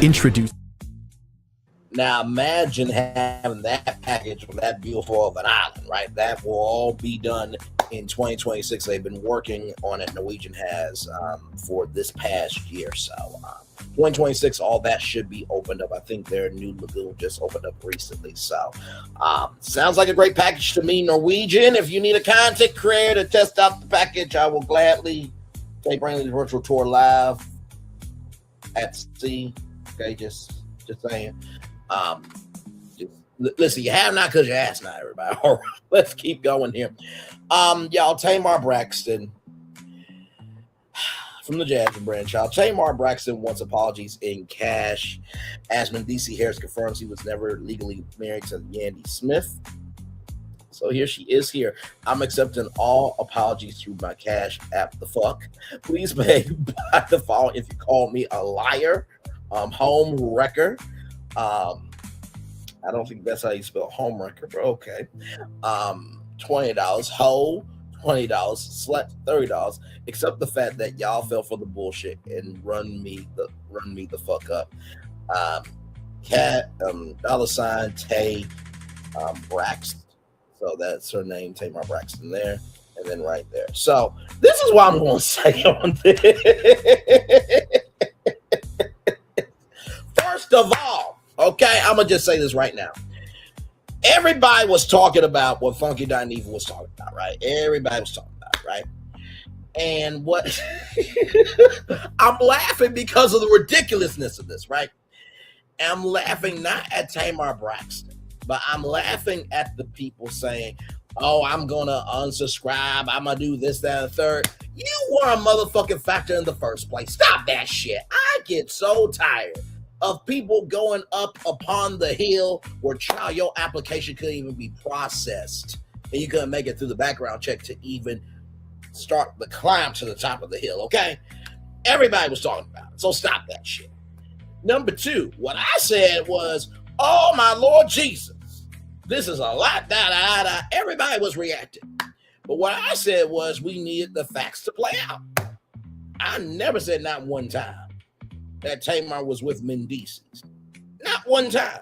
Introduce. Now imagine having that package with that beautiful of an island, right? That will all be done in 2026. They've been working on it. Norwegian has for this past year. So 2026, all that should be opened up. I think their new lagoon just opened up recently. So sounds like a great package to me, Norwegian. If you need a content creator to test out the package, I will gladly take Brainley's virtual tour live at sea. Okay, just saying. Listen, you have not because you ask not, everybody. All right, let's keep going here. Y'all, Tamar Braxton from the Jazz Brainchild. Tamar Braxton wants apologies in cash as Mendeecees Harris confirms he was never legally married to Yandy Smith. So here she is here. I'm accepting all apologies through my cash app. The fuck? Please pay by the following if you call me a liar. Home wrecker. I don't think that's how you spell home wrecker, but okay. $20. Hoe, $20. Slut, $30. Except the fact that y'all fell for the bullshit and run me the fuck up. Cat, $ Tay Braxton. So that's her name, Tamar Braxton there. And then right there. So this is what I'm going to say on this. First of all, okay, I'm going to just say this right now. Everybody was talking about what Funky Dineva was talking about, right? Everybody was talking about it, right? And what I'm laughing because of the ridiculousness of this, right? I'm laughing not at Tamar Braxton, but I'm laughing at the people saying, oh, I'm going to unsubscribe. I'm going to do this, that, and the third. You were a motherfucking factor in the first place. Stop that shit. I get so tired of people going up upon the hill where your application couldn't even be processed and you couldn't make it through the background check to even start the climb to the top of the hill, okay? Everybody was talking about it, so stop that shit. Number two, what I said was, oh my Lord Jesus, this is a lot, da. Everybody was reacting. But what I said was we needed the facts to play out. I never said not one time that Tamar was with Mendeecees. Not one time.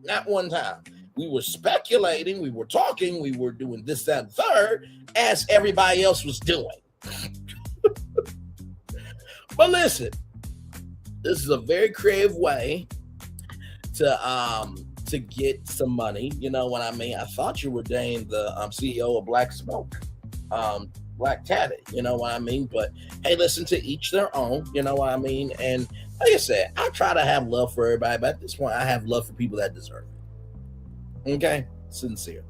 Not one time. We were speculating, we were talking, we were doing this, that, and third, as everybody else was doing. But listen, this is a very creative way to get some money. You know what I mean? I thought you were dating the CEO of Black Smoke, Black Tatted, you know what I mean? But hey, listen, to each their own, you know what I mean? And like I said, I try to have love for everybody, but at this point, I have love for people that deserve it. Okay? Sincere.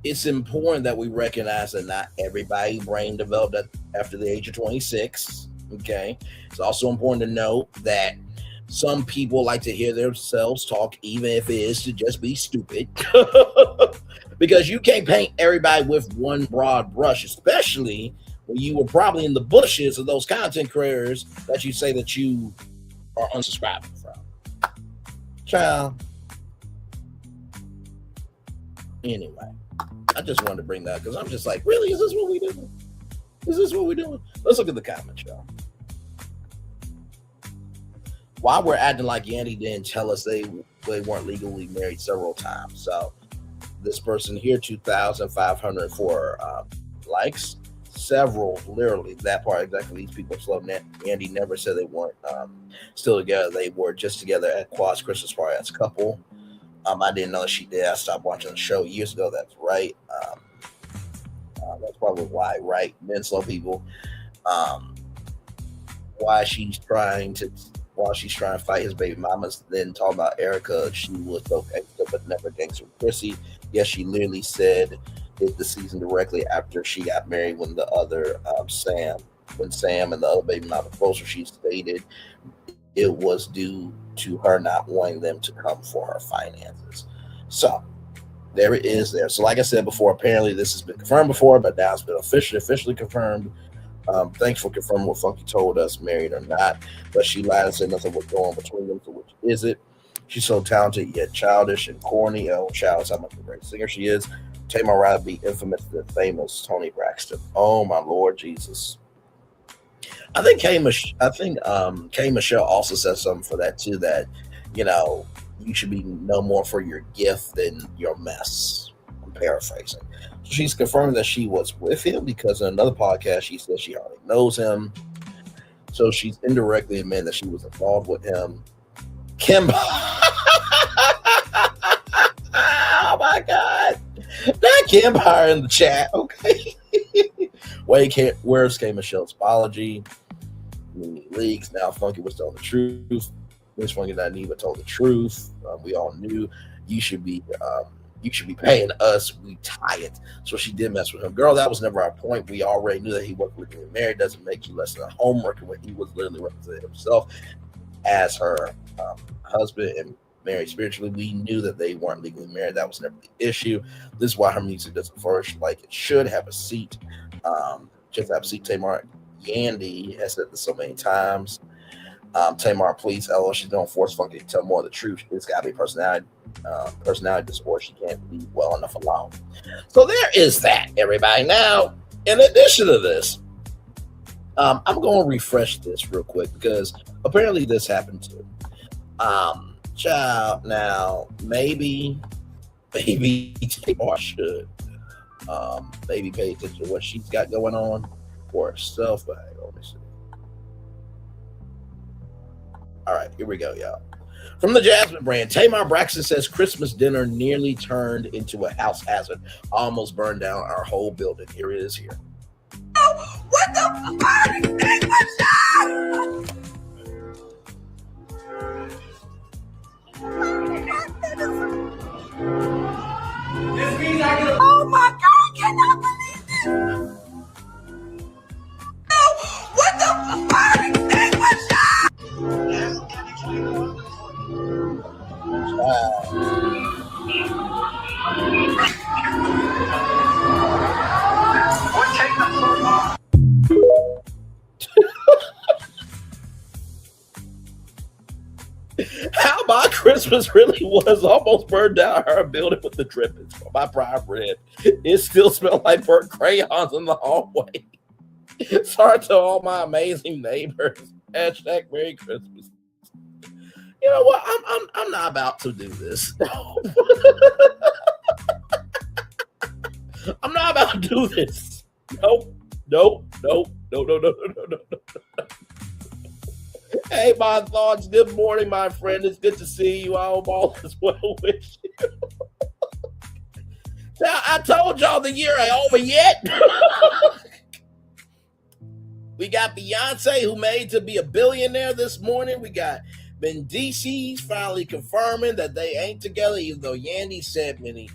It's important that we recognize that not everybody brain developed after the age of 26. Okay? It's also important to note that some people like to hear themselves talk, even if it is to just be stupid. Because you can't paint everybody with one broad brush, especially when you were probably in the bushes of those content creators that you say that you are unsubscribing from. Child. Anyway, I just wanted to bring that because I'm just like, really? Is this what we doing? Is this what we're doing? Let's look at the comments, y'all. Why we're acting like Yandy didn't tell us they weren't legally married several times. So this person here, 2,504 likes. Several, literally, that part exactly. These people slow. Yandy never said they weren't still together. They were just together at Quad's Christmas party as a couple. I didn't know she did. I stopped watching the show years ago. That's right. That's probably why, right? Men slow people. Why she's trying to while she's trying to fight his baby mama's. Then talking about Erica, she was so gangster, but never gangster with Chrissy. Yes, she literally said it the season directly after she got married when the other Sam and the other baby mama closer, she stated it was due to her not wanting them to come for her finances. So there it is there. So like I said before, apparently this has been confirmed before, but now it's been officially confirmed. Thanks for confirming what Funky told us, married or not. But she lied and said nothing was going on between them. So which is it? She's so talented yet childish and corny. Oh, child, how much of a great singer she is. Tamar rather be infamous than famous Tony Braxton. Oh my Lord Jesus. I think K Michelle also said something for that too. That you should be no more for your gift than your mess. I'm paraphrasing. So she's confirming that she was with him because in another podcast she said she already knows him. So she's indirectly admitting that she was involved with him. Kim. Oh my God. That Empire in the chat. Okay. Where's K Michelle's apology? Leaks. Now Funky was telling the truth. Miss Funky not even told the truth. We all knew you should be paying us. We tie it. So she did mess with him. Girl, that was never our point. We already knew that he wasn't legally married. Doesn't make you less than a homewrecker when he was literally representing himself as her husband and married spiritually. We knew that they weren't legally married. That was never the issue. This is why her music doesn't flourish like it should. Have a seat. Just have a seat. Tamar Yandy has said this so many times. Tamar, please, she's gonna force Funky to tell more of the truth. It's gotta be personality disorder. She can't be well enough alone. So there is that, everybody. Now, in addition to this, I'm gonna refresh this real quick because apparently this happened too. Child, now maybe Tamar should maybe pay attention to what she's got going on for herself. But let me see. All right, here we go, y'all. From the Jasmine brand, Tamar Braxton says Christmas dinner nearly turned into a house hazard, almost burned down our whole building. Here it is here. What the fuck? Oh my God, I cannot believe this. What the fuck? How my Christmas really was almost burned down her building with the drippings from my prime rib. It still smelled like burnt crayons in the hallway. Sorry to all my amazing neighbors. Hashtag Merry Christmas. You know what? I'm not about to do this. I'm not about to do this. No. Hey, my thoughts. Good morning, my friend. It's good to see you. I hope all is well with you. Now, I told y'all the year ain't over yet. We got Beyonce, who made to be a billionaire this morning. We got Mendeecees finally confirming that they ain't together, even though Yandy said many,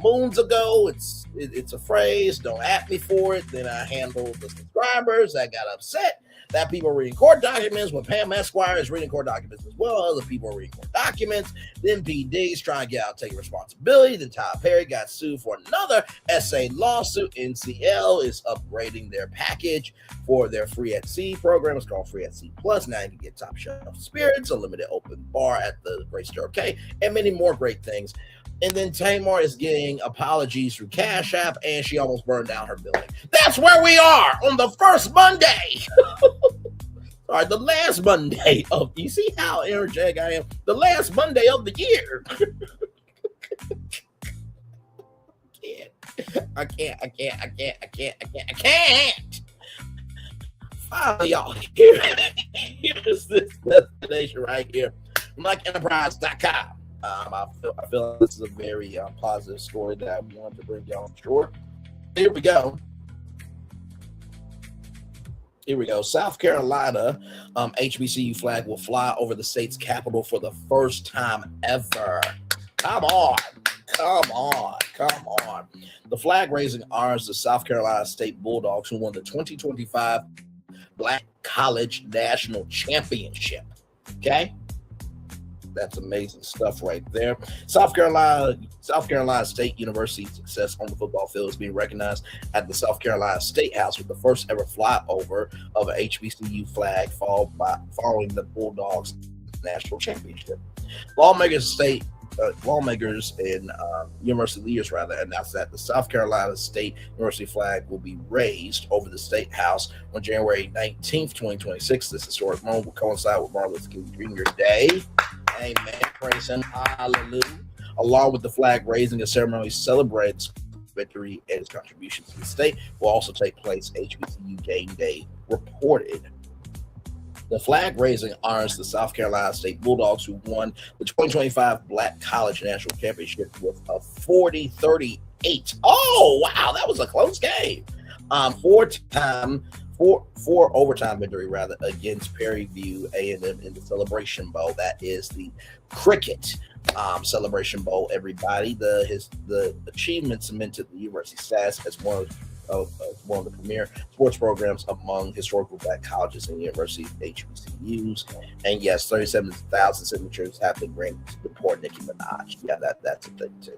moons ago. It's a phrase. Don't at me for it. Then I handled the subscribers that got upset that people are reading court documents when Pam Esquire is reading court documents as well. Other people are reading court documents. Then P. Diddy's trying to get out, take responsibility. Then Tyler Perry got sued for another SA lawsuit. NCL is upgrading their package for their Free at Sea program. It's called Free at Sea Plus. Now you can get top shelf spirits, a limited open bar at the Great Stir K, and many more great things. And then Tamar is getting apologies through Cash App, and she almost burned down her building. That's where we are on the first Monday. All right, the last Monday of, you see how energetic I am? The last Monday of the year. I can't. Finally, y'all, here's this destination right here. BlackEnterprise.com. I feel like this is a very positive story that I wanted to bring y'all short. Here we go. Here we go. South Carolina HBCU flag will fly over the state's capital for the first time ever. Come on. The flag raising honors the South Carolina State Bulldogs, who won the 2025 Black College National Championship. Okay? That's amazing stuff right there. South Carolina State University's success on the football field is being recognized at the South Carolina State House with the first ever flyover of an HBCU flag following the Bulldogs national championship. Lawmakers and university leaders announced that the South Carolina State University flag will be raised over the State House on January 19th, 2026. This historic moment will coincide with Martin Luther King Jr. Day. Amen. Praise him. Hallelujah. Along with the flag raising, a ceremony celebrates victory and his contributions to the state will also take place. HBCU Game Day reported. The flag raising honors the South Carolina State Bulldogs, who won the 2025 Black College National Championship with a 40-38. Oh, wow. That was a close game. Four overtime victory against Prairie View A&M in the Celebration Bowl. That is the cricket Celebration Bowl. Everybody, the achievement cemented the university status as one of the premier sports programs among historical Black colleges and university HBCUs. And yes, 37,000 signatures have been granted to deport Nicki Minaj. Yeah, that's a thing too.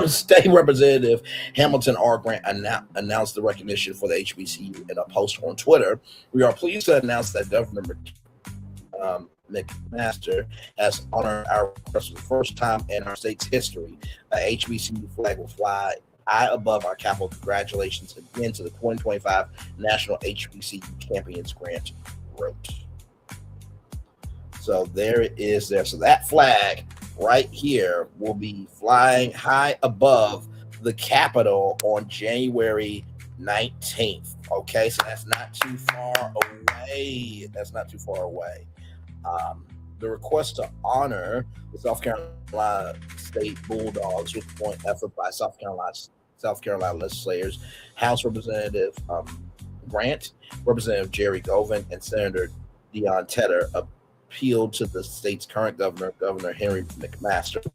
State Representative Hamilton R. Grant announced the recognition for the HBCU in a post on Twitter. We are pleased to announce that Governor McMaster has honored our request for the first time in our state's history. A HBCU flag will fly high above our capital. Congratulations again to the 2025 National HBCU Champions, Grant wrote. So there it is there. So that flag right here will be flying high above the Capitol on January 19th. Okay, so that's not too far away. The request to honor the South Carolina State Bulldogs was a joint effort by South Carolina legislators, House Representative Grant, Representative Jerry Govan, and Senator Dion Tedder appealed to the state's current Governor Henry McMaster.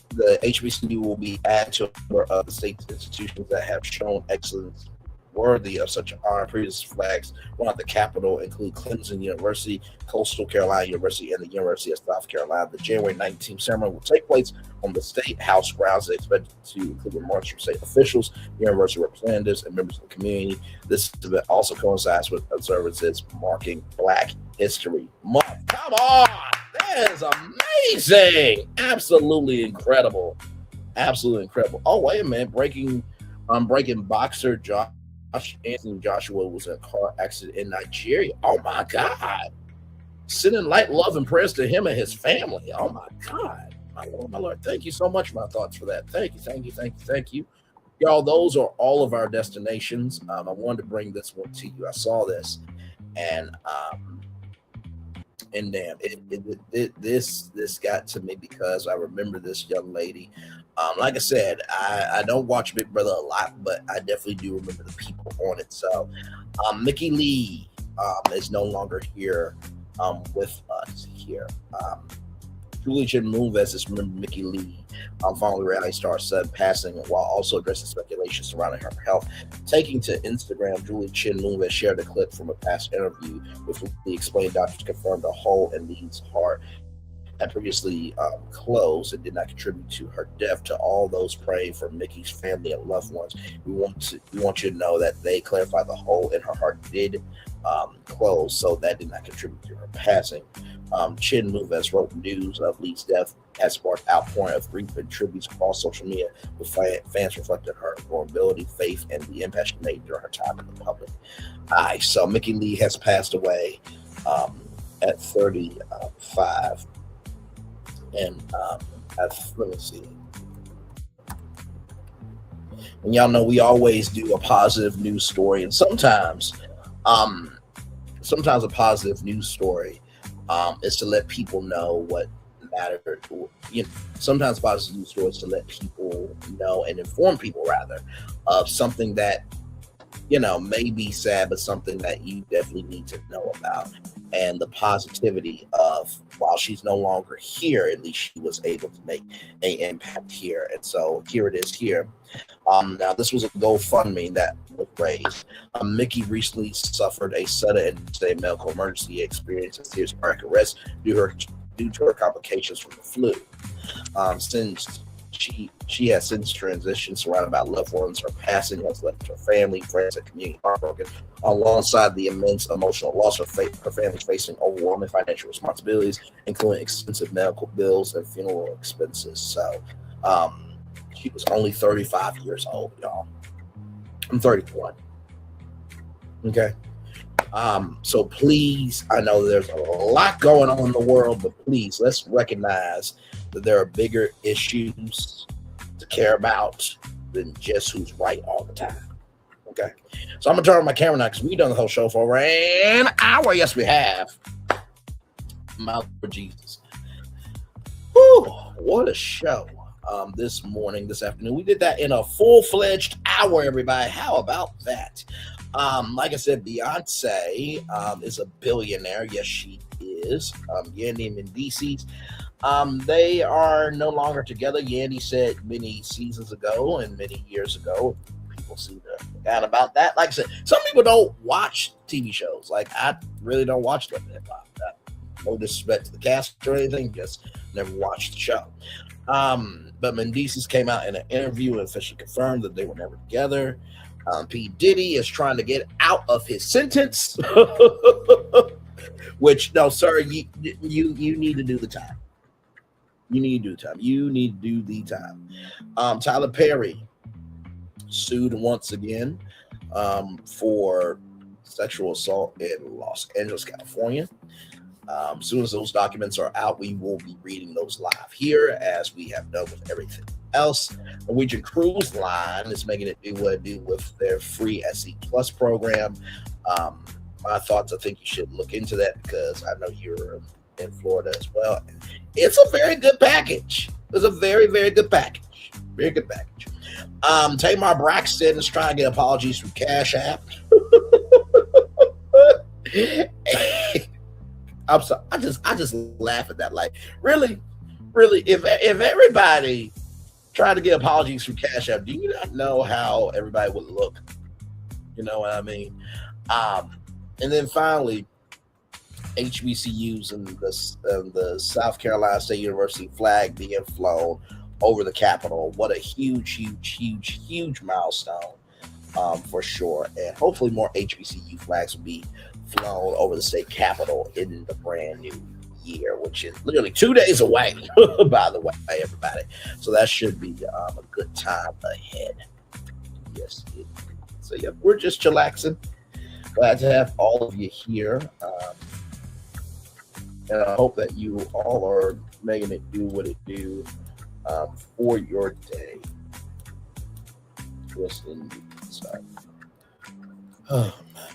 The HBCU will be added to a number of the state's institutions that have shown excellence worthy of such an honor. Previous flags around the Capitol include Clemson University, Coastal Carolina University, and the University of South Carolina. The January 19th ceremony will take place on the State House grounds. They expect to include remarks from state officials, university representatives, and members of the community. This event also coincides with observances marking Black History Month. Come on! That is amazing! Absolutely incredible. Oh, wait a minute. Breaking boxer Anthony Joshua was in a car accident in Nigeria. Oh my God. Sending light love and prayers to him and his family. Oh my God. My Lord, my Lord. Thank you so much, my thoughts for that. Thank you. Y'all, those are all of our destinations. I wanted to bring this one to you. I saw this and damn, this got to me because I remember this young lady. Like I said, I don't watch Big Brother a lot, but I definitely do remember the people on it. So, Mickey Lee is no longer here with us here. Julie Chen Moonves is remember Mickey Lee following the reality star son passing while also addressing speculation surrounding her health. Taking to Instagram, Julie Chen Moonves shared a clip from a past interview with Lee explained doctors confirmed a hole in Lee's heart had previously closed and did not contribute to her death. To all those praying for Mickey's family and loved ones, we want you to know that they clarified the hole in her heart did close, so that did not contribute to her passing. Chin Moonves wrote news of Lee's death has sparked outpouring of grief and tributes across social media, with fans reflecting her vulnerability, faith, and the impact she made during her time in the public eye. So Mickey Lee has passed away at 35. And let me see. And y'all know we always do a positive news story, and sometimes a positive news story is to let people know what mattered. Sometimes positive news stories to let people know and inform people rather of something that may be sad, but something that you definitely need to know about. And the positivity of, while she's no longer here, at least she was able to make an impact here. And so here it is here. Now, this was a GoFundMe that was raised. Mickey recently suffered a sudden and state medical emergency, experienced serious cardiac arrest due to her complications from the flu. Since she has since transitioned, surrounded by loved ones, her passing has left her family, friends, and community heartbroken. Alongside the immense emotional loss, her family is facing overwhelming financial responsibilities, including expensive medical bills and funeral expenses. So, she was only 35 years old, y'all. I'm 31. Okay. So please, I know there's a lot going on in the world, but please, let's recognize that there are bigger issues to care about than just who's right all the time. Okay. So I'm going to turn on my camera now because we've done the whole show for over an hour. Yes, we have. Mouth for Jesus. Whew, what a show. This afternoon. We did that in a full-fledged hour, everybody. How about that? Like I said, Beyonce is a billionaire. Yes, she is. Yandy and Mendeecees. They are no longer together. Yandy said many seasons ago and many years ago. People seem to forget about that. Like I said, some people don't watch TV shows. Like, I really don't watch them. No disrespect to the cast or anything, just never watched the show. But Mendeecees came out in an interview and officially confirmed that they were never together. P. Diddy is trying to get out of his sentence, which, no, sir, you need to do the time. You need to do the time. Tyler Perry sued once again for sexual assault in Los Angeles, California. As soon as those documents are out, we will be reading those live here, as we have done with everything else. Norwegian Cruise Line is making it do what it do with their free SE Plus program. My thoughts, I think you should look into that because I know you're in Florida as well. It's a very good package. It's a very, very good package. Very good package. Tamar Braxton is trying to get apologies from Cash App. I'm sorry. I just laugh at that. Like, really, if everybody tried to get apologies from Cash App, do you not know how everybody would look? You know what I mean? And then finally, HBCUs and the South Carolina State University flag being flown over the Capitol. What a huge milestone for sure. And hopefully more HBCU flags will be flown over the state capitol in the brand new year, which is literally 2 days away, by the way, everybody. So that should be a good time ahead. Yes. So, yeah, we're just chillaxing. Glad to have all of you here. And I hope that you all are making it do what it do for your day. Yes, indeed. Sorry. Oh, man.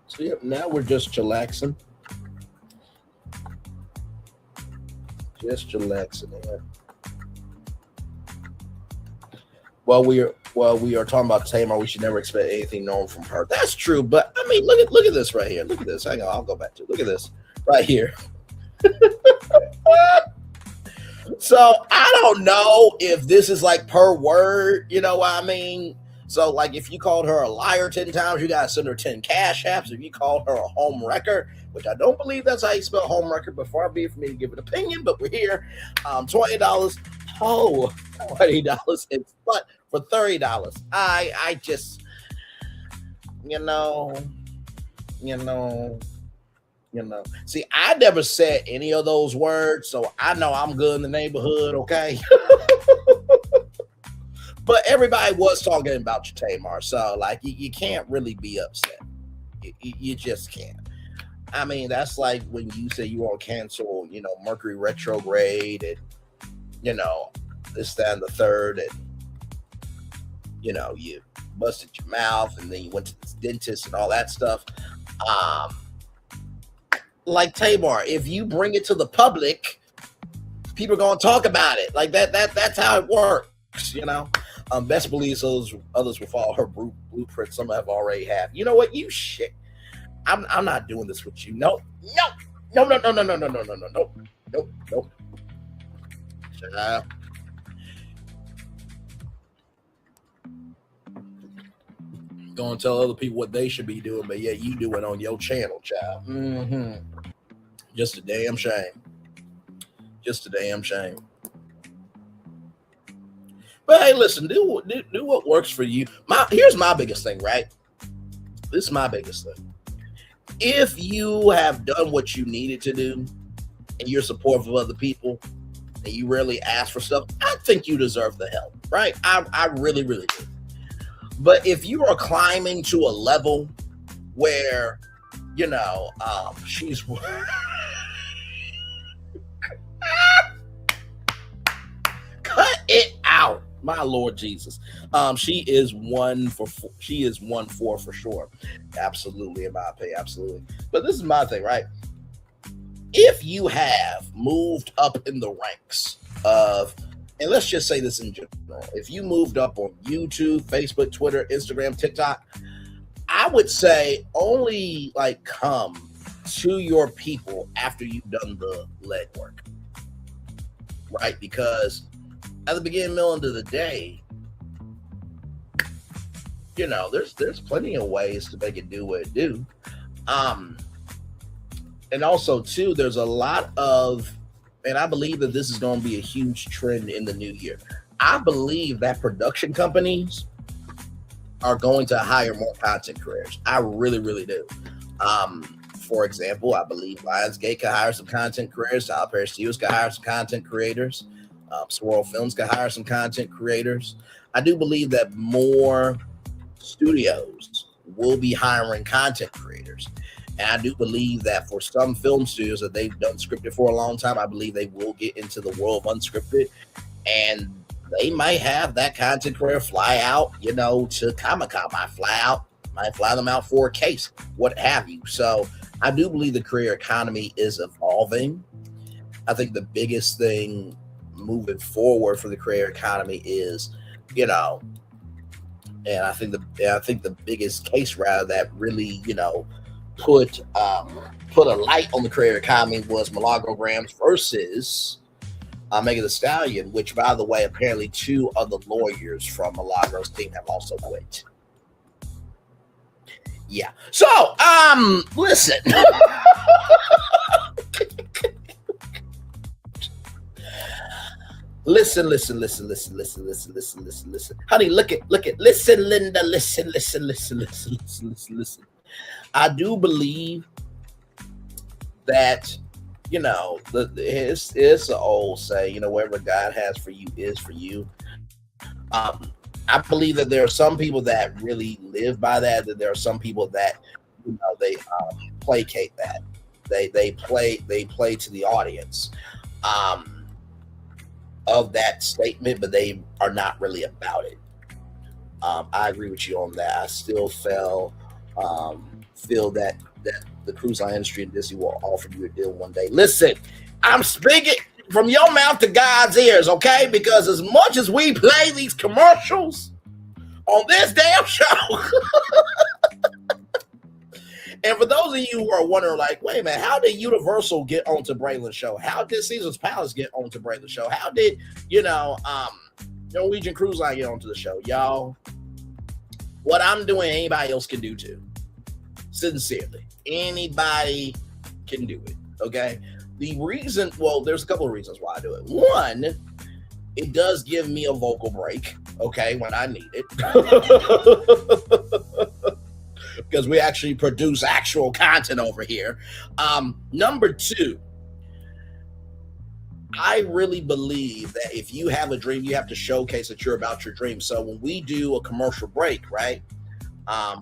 So, yep, now we're just chillaxing. Just chillaxing, man. Well, we are talking about Tamar. We should never expect anything known from her. That's true, but I mean, look at this right here. Look at this. Hang on, I'll go back to it. Look at this right here. So I don't know if this is like per word. You know what I mean? So, like, if you called her a liar 10 times, you gotta send her 10 cash apps. If you called her a home wrecker, which I don't believe that's how you spell home wrecker, but far be it for me to give an opinion. But we're here. $20. Oh, $20. It's but for $30. I just, you know. See, I never said any of those words, so I know I'm good in the neighborhood, okay? But everybody was talking about you, Tamar, so, like, you can't really be upset. You just can't. I mean, that's like when you say you want to cancel, Mercury retrograde and, this, that, and the third, and, you busted your mouth and then you went to the dentist and all that stuff. Like Tamar, if you bring it to the public people are going to talk about it. Like that's how it works, you know. Best believe others will follow her blueprint. Some have already have. You know what? You shit. I'm not doing this with you. No. Child. Going to tell other people what they should be doing, but yet you do it on your channel, child. Just a damn shame. Just a damn shame. But hey, listen, do what works for you. Here's my biggest thing, right? This is my biggest thing. If you have done what you needed to do and you're supportive of other people and you really ask for stuff, I think you deserve the help, right? I really, really do. But if you are climbing to a level where, you know, she's cut it out. My Lord Jesus. She is 1-4. She is 1-4 for sure. Absolutely, in my opinion, absolutely. But this is my thing, right? If you have moved up in the ranks of, and let's just say this in general, if you moved up on YouTube, Facebook, Twitter, Instagram, TikTok, I would say only like come to your people after you've done the legwork, right? Because at the beginning, middle, end of the day, you know, there's plenty of ways to make it do what it do. And also, too, there's a lot of, and I believe that this is going to be a huge trend in the new year. I believe that production companies are going to hire more content creators. I really, really do. For example, I believe Lionsgate could hire some content creators. Tyler Perry Studios could hire some content creators. Swirl Films could hire some content creators. I do believe that more studios will be hiring content creators. And I do believe that for some film studios that they've done scripted for a long time, I believe they will get into the world of unscripted. And they might have that content creator fly out, you know, to Comic-Con. Might fly them out for a case, what have you. So I do believe the career economy is evolving. I think the biggest thing moving forward for the career economy is, you know, and I think the biggest case rather that really, you know, put a light on the career economy was Milagro Grams versus Megan Thee Stallion, which, by the way, apparently 2 of the lawyers from Milagro's team have also quit. Yeah. So, listen. Listen. Honey, look it. Listen, Linda, listen. I do believe that, you know, it's an old say, you know, whatever God has for you is for you. I believe that there are some people that really live by that there are some people that, you know, they placate that. They play to the audience of that statement, but they are not really about it. I agree with you on that. I still feel that the cruise line industry and Disney will offer you a deal one day. Listen, I'm speaking from your mouth to God's ears, okay? Because as much as we play these commercials on this damn show, and for those of you who are wondering, like, wait a minute, how did Universal get onto Braylon's show? How did Caesar's Palace get onto Braylon's show? How did, you know, Norwegian Cruise Line get onto the show? Y'all, what I'm doing, anybody else can do too. Sincerely, anybody can do it, okay? The reason, well, there's a couple of reasons why I do it. One, it does give me a vocal break, okay, when I need it. Because we actually produce actual content over here. Number 2, I really believe that if you have a dream, you have to showcase that you're about your dream. So when we do a commercial break, right?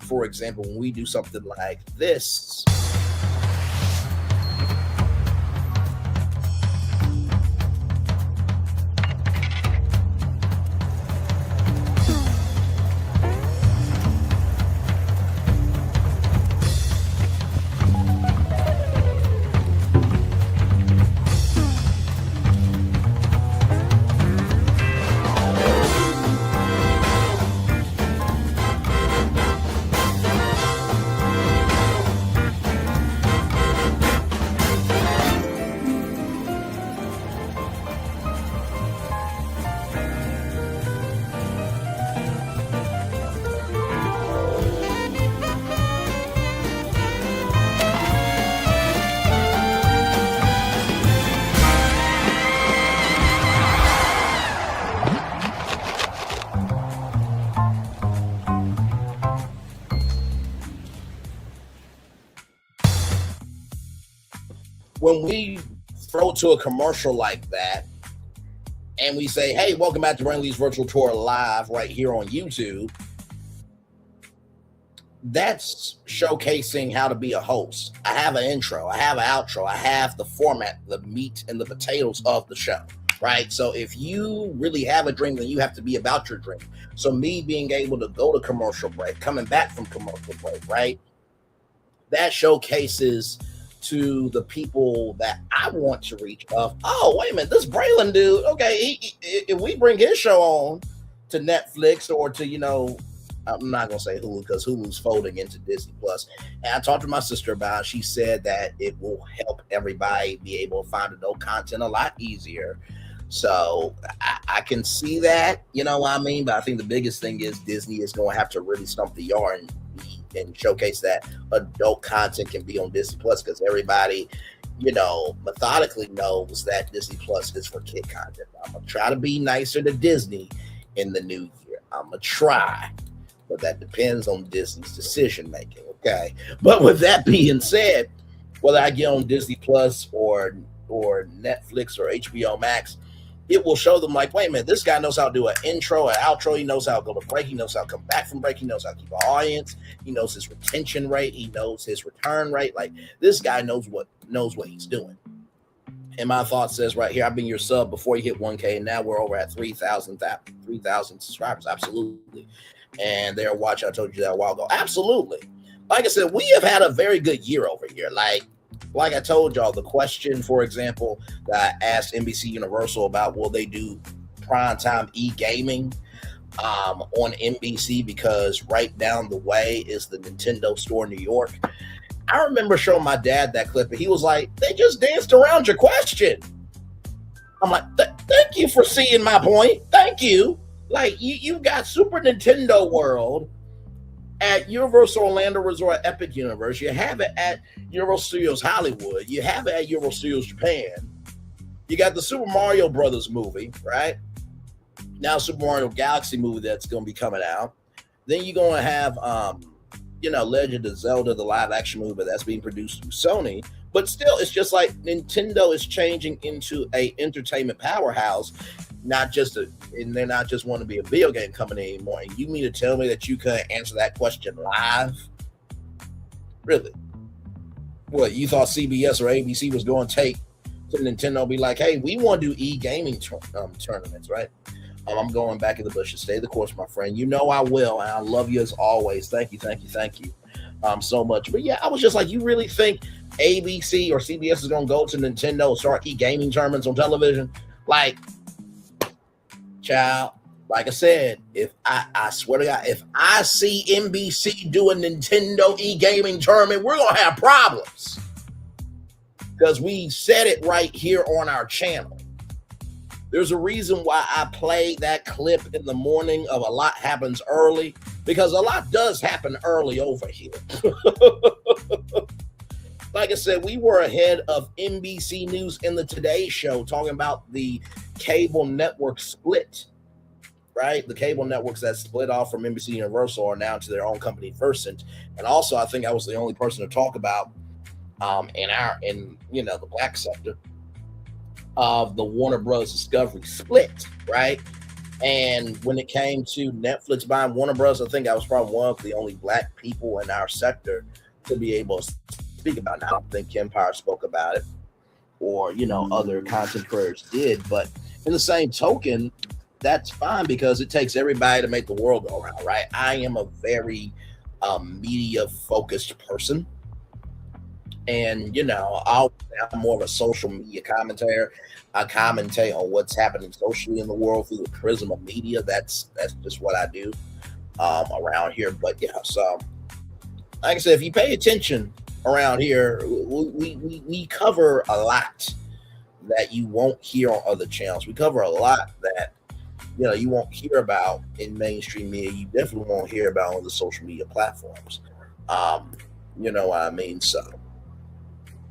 For example, when we do something like this, when we throw to a commercial like that and we say, hey, welcome back to Brainley's Virtual Tour Live right here on YouTube, that's showcasing how to be a host. I have an intro, I have an outro, I have the format, the meat and the potatoes of the show, right? So if you really have a dream, then you have to be about your dream. So me being able to go to commercial break, coming back from commercial break, right? That showcases to the people that I want to reach of, oh, wait a minute, this Braylon dude, okay, if we bring his show on to Netflix or to, you know, I'm not going to say Hulu because Hulu's folding into Disney Plus. And I talked to my sister about it. She said that it will help everybody be able to find adult content a lot easier. So I can see that, you know what I mean? But I think the biggest thing is Disney is going to have to really stump the yard and showcase that adult content can be on Disney Plus, because everybody, you know, methodically knows that Disney Plus is for kid content. I'm going to try to be nicer to Disney in the new year. I'm going to try, but that depends on Disney's decision making, okay? But with that being said, whether I get on Disney Plus or Netflix or HBO Max, it will show them like, wait a minute, this guy knows how to do an intro, an outro. He knows how to go to break. He knows how to come back from break. He knows how to keep an audience. He knows his retention rate. He knows his return rate. Like, this guy knows what he's doing. And my thought says right here, I've been your sub before you hit 1K, and now we're over at 3,000 subscribers. Absolutely. And they're watching. I told you that a while ago. Absolutely. Like I said, we have had a very good year over here. Like I told y'all, the question, for example, that I asked NBC Universal about, will they do primetime e-gaming on NBC, because right down the way is the Nintendo store in New York. I remember showing my dad that clip, and he was like, they just danced around your question. I'm like, thank you for seeing my point. Thank you. Like, you've got Super Nintendo World at Universal Orlando Resort Epic Universe. You have it at Universal Studios Hollywood. You have it at Universal Studios Japan. You got the Super Mario Brothers movie, right? Now Super Mario Galaxy movie that's going to be coming out. Then you're going to have, Legend of Zelda, the live action movie that's being produced through Sony. But still, it's just like Nintendo is changing into a entertainment powerhouse. And they're not just want to be a video game company anymore. And you mean to tell me that you couldn't answer that question live? Really? What, you thought CBS or ABC was going to take to Nintendo and be like, hey, we want to do e-gaming tournaments, right? I'm going back in the bushes. Stay the course, my friend. You know I will, and I love you as always. Thank you so much. But yeah, I was just like, you really think ABC or CBS is going to go to Nintendo and start e-gaming tournaments on television? Like, child, like I said, if I swear to God, if I see NBC do a Nintendo e-gaming tournament, we're going to have problems. Because we said it right here on our channel. There's a reason why I played that clip in the morning of A Lot Happens Early, because a lot does happen early over here. Like I said, we were ahead of NBC News in the Today Show talking about the cable network split, right? The cable networks that split off from NBC Universal are now to their own company, Versant. And also, I think I was the only person to talk about in the black sector of the Warner Bros. Discovery split, right? And when it came to Netflix buying Warner Bros., I think I was probably one of the only black people in our sector to be able to speak about it. I don't think Empire spoke about it, or other content creators did. But in the same token, that's fine, because it takes everybody to make the world go around, right? I am a very media focused person. And, I'm more of a social media commentator. I commentate on what's happening socially in the world through the prism of media. That's just what I do around here. But yeah, so like I said, if you pay attention around here, we cover a lot that you won't hear on other channels. We cover a lot that you won't hear about in mainstream media. You definitely won't hear about on the social media platforms. You know what I mean? So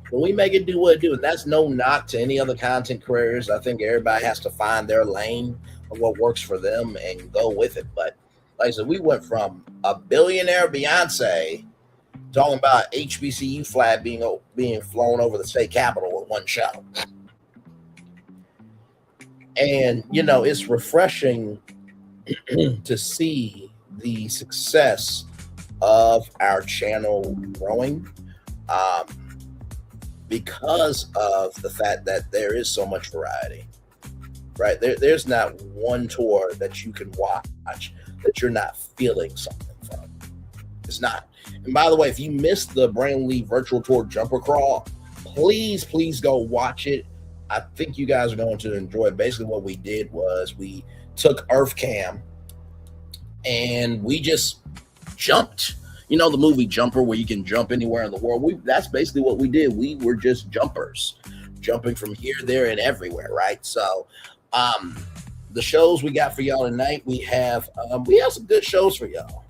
when we make it do what it do, and that's no knock to any other content creators. I think everybody has to find their lane of what works for them and go with it. But like I said, we went from a billionaire Beyonce talking about HBCU flag being flown over the state capitol one show. And, it's refreshing to see the success of our channel growing because of the fact that there is so much variety, right? There's not one tour that you can watch that you're not feeling something from. It's not. And by the way, if you missed the Brand Lee virtual tour jumper crawl, please go watch it. I think you guys are going to enjoy it. Basically what we did was we took Earth Cam and we just jumped. You know the movie Jumper where you can jump anywhere in the world? That's basically what we did. We were just jumpers, jumping from here, there, and everywhere, right? So the shows we got for y'all tonight, we have some good shows for y'all.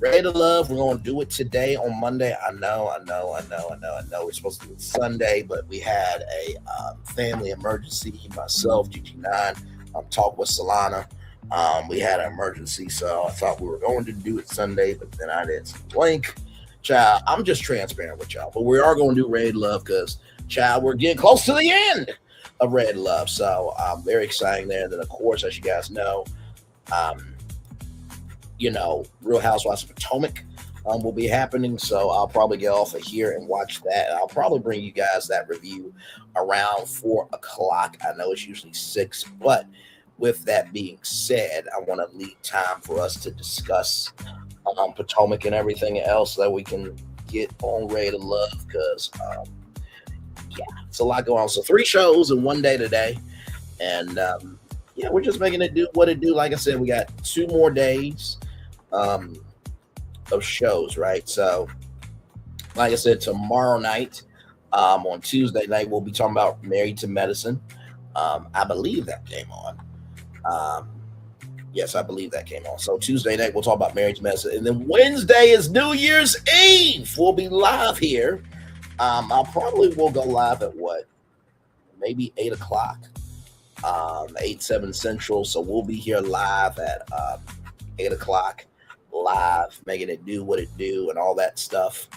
Ready to Love, we're going to do it today on Monday. I know. We're supposed to do it Sunday, but we had a family emergency. Myself, GG9, talk with Solana. We had an emergency, so I thought we were going to do it Sunday, but then I didn't blink. Child, I'm just transparent with y'all, but we are going to do Ready to Love because, child, we're getting close to the end of Ready to Love, so very exciting there. And then, of course, as you guys know, Real Housewives of Potomac will be happening. So I'll probably get off of here and watch that. I'll probably bring you guys that review around 4 o'clock. I know it's usually 6, but with that being said, I want to leave time for us to discuss Potomac and everything else so that we can get on Ready to Love because, it's a lot going on. So 3 shows in one day today. And, we're just making it do what it do. Like I said, we got 2 more days of shows, right? So, like I said, tomorrow night, on Tuesday night, we'll be talking about Married to Medicine. I believe that came on. Yes, I believe that came on. So Tuesday night, we'll talk about Married to Medicine. And then Wednesday is New Year's Eve. We'll be live here. I'll probably will go live at maybe 8 o'clock. 8-7 Central. So we'll be here live at 8 o'clock live, making it do what it do and all that stuff.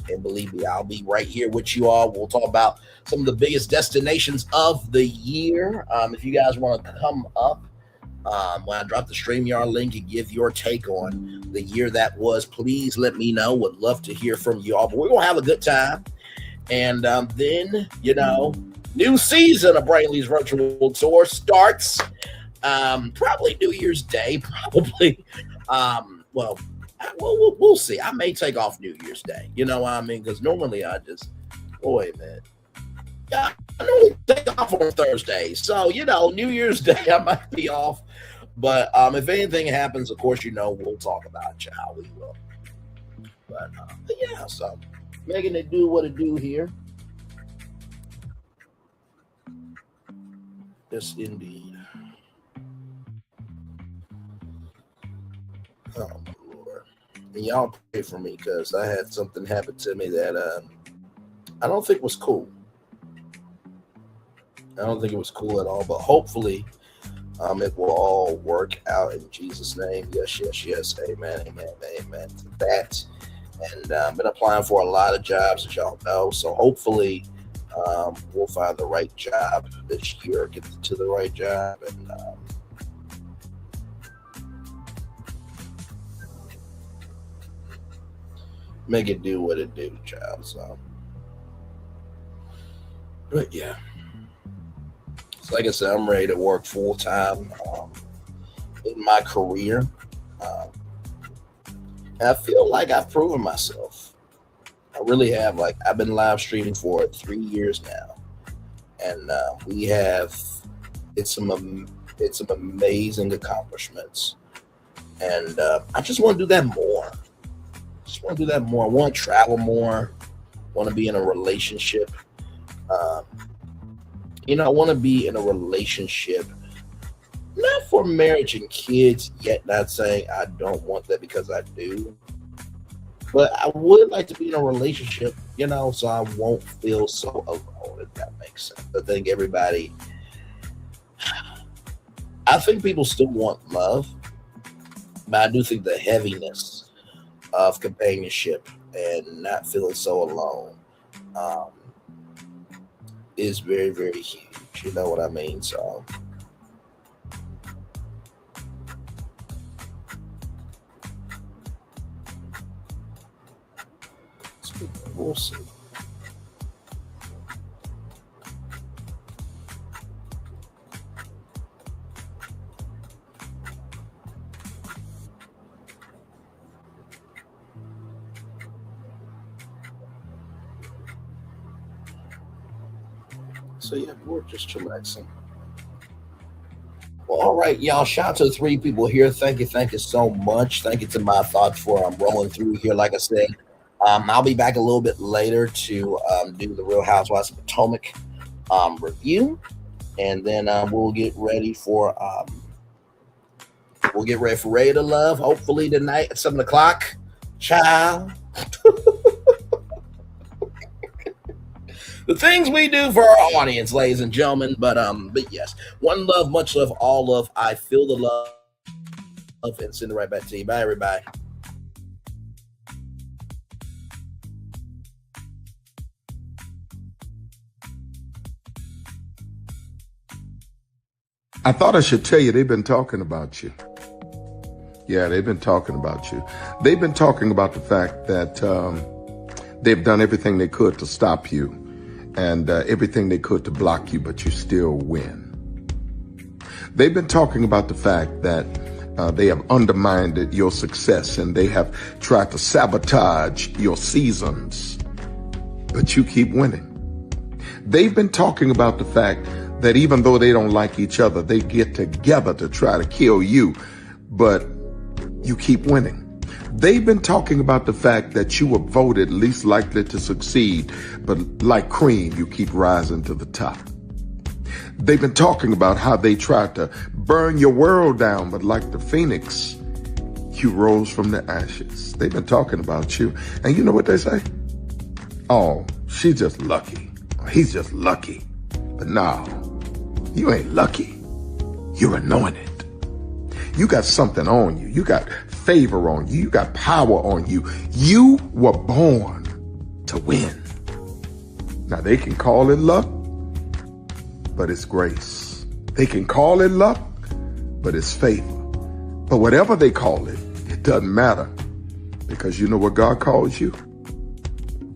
And believe me, I'll be right here with you all. We'll talk about some of the biggest destinations of the year. If you guys want to come up when I drop the StreamYard link and give your take on the year that was, please let me know. Would love to hear from you all. But we're going to have a good time. And then, new season of Brainley's virtual tour starts probably New Year's Day, probably. We'll see. I may take off New Year's Day. You know what I mean? Because normally I normally take off on Thursdays. So, New Year's Day I might be off. But if anything happens, of course, we'll talk about it, child. We will. But so making it do what it do here. Yes, indeed. Oh, my Lord. And y'all pray for me because I had something happen to me that I don't think was cool. I don't think it was cool at all, but hopefully it will all work out in Jesus' name. Yes. Amen to that. And I've been applying for a lot of jobs, as y'all know, so hopefully we'll find the right job this year, get to the right job, and make it do what it do, child. So, but yeah, so like I said, I'm ready to work full time in my career. And I feel like I've proven myself. I really have. Like, I've been live streaming for 3 years now, and we have it's some amazing accomplishments, and I just want to do that more. I want to travel more. Want to be in a relationship. I want to be in a relationship, not for marriage and kids yet. Not saying I don't want that, because I do. But I would like to be in a relationship, so I won't feel so alone, if that makes sense. I think people still want love, but I do think the heaviness of companionship and not feeling so alone is very, very huge. You know what I mean? So we'll see. So yeah, we're just chillaxing. Well, all right, y'all. Shout out to the 3 people here. Thank you so much. Thank you to my thoughts for rolling through here. Like I said, I'll be back a little bit later to do the Real Housewives of Potomac review, and then we'll get ready for Ready to Love. Hopefully tonight at 7:00. Child. The things we do for our audience, ladies and gentlemen. But yes, one love, much love, all love. I feel the love and send it right back to you. Bye, everybody. I thought I should tell you they've been talking about you. Yeah, they've been talking about you. They've been talking about the fact that they've done everything they could to stop you. And everything they could to block you, but you still win. They've been talking about the fact that they have undermined your success and they have tried to sabotage your seasons, but you keep winning. They've been talking about the fact that even though they don't like each other, they get together to try to kill you, but you keep winning. They've been talking about the fact that you were voted least likely to succeed, but like cream, you keep rising to the top. They've been talking about how they tried to burn your world down, but like the phoenix, you rose from the ashes. They've been talking about you. And you know what they say? Oh, she's just lucky. He's just lucky. But no, you ain't lucky. You're anointed. You got something on you. You got favor on you. You got power on you. You were born to win. Now they can call it luck, but it's grace. They can call it luck, but it's favor. But whatever they call it, it doesn't matter, because you know what God calls you?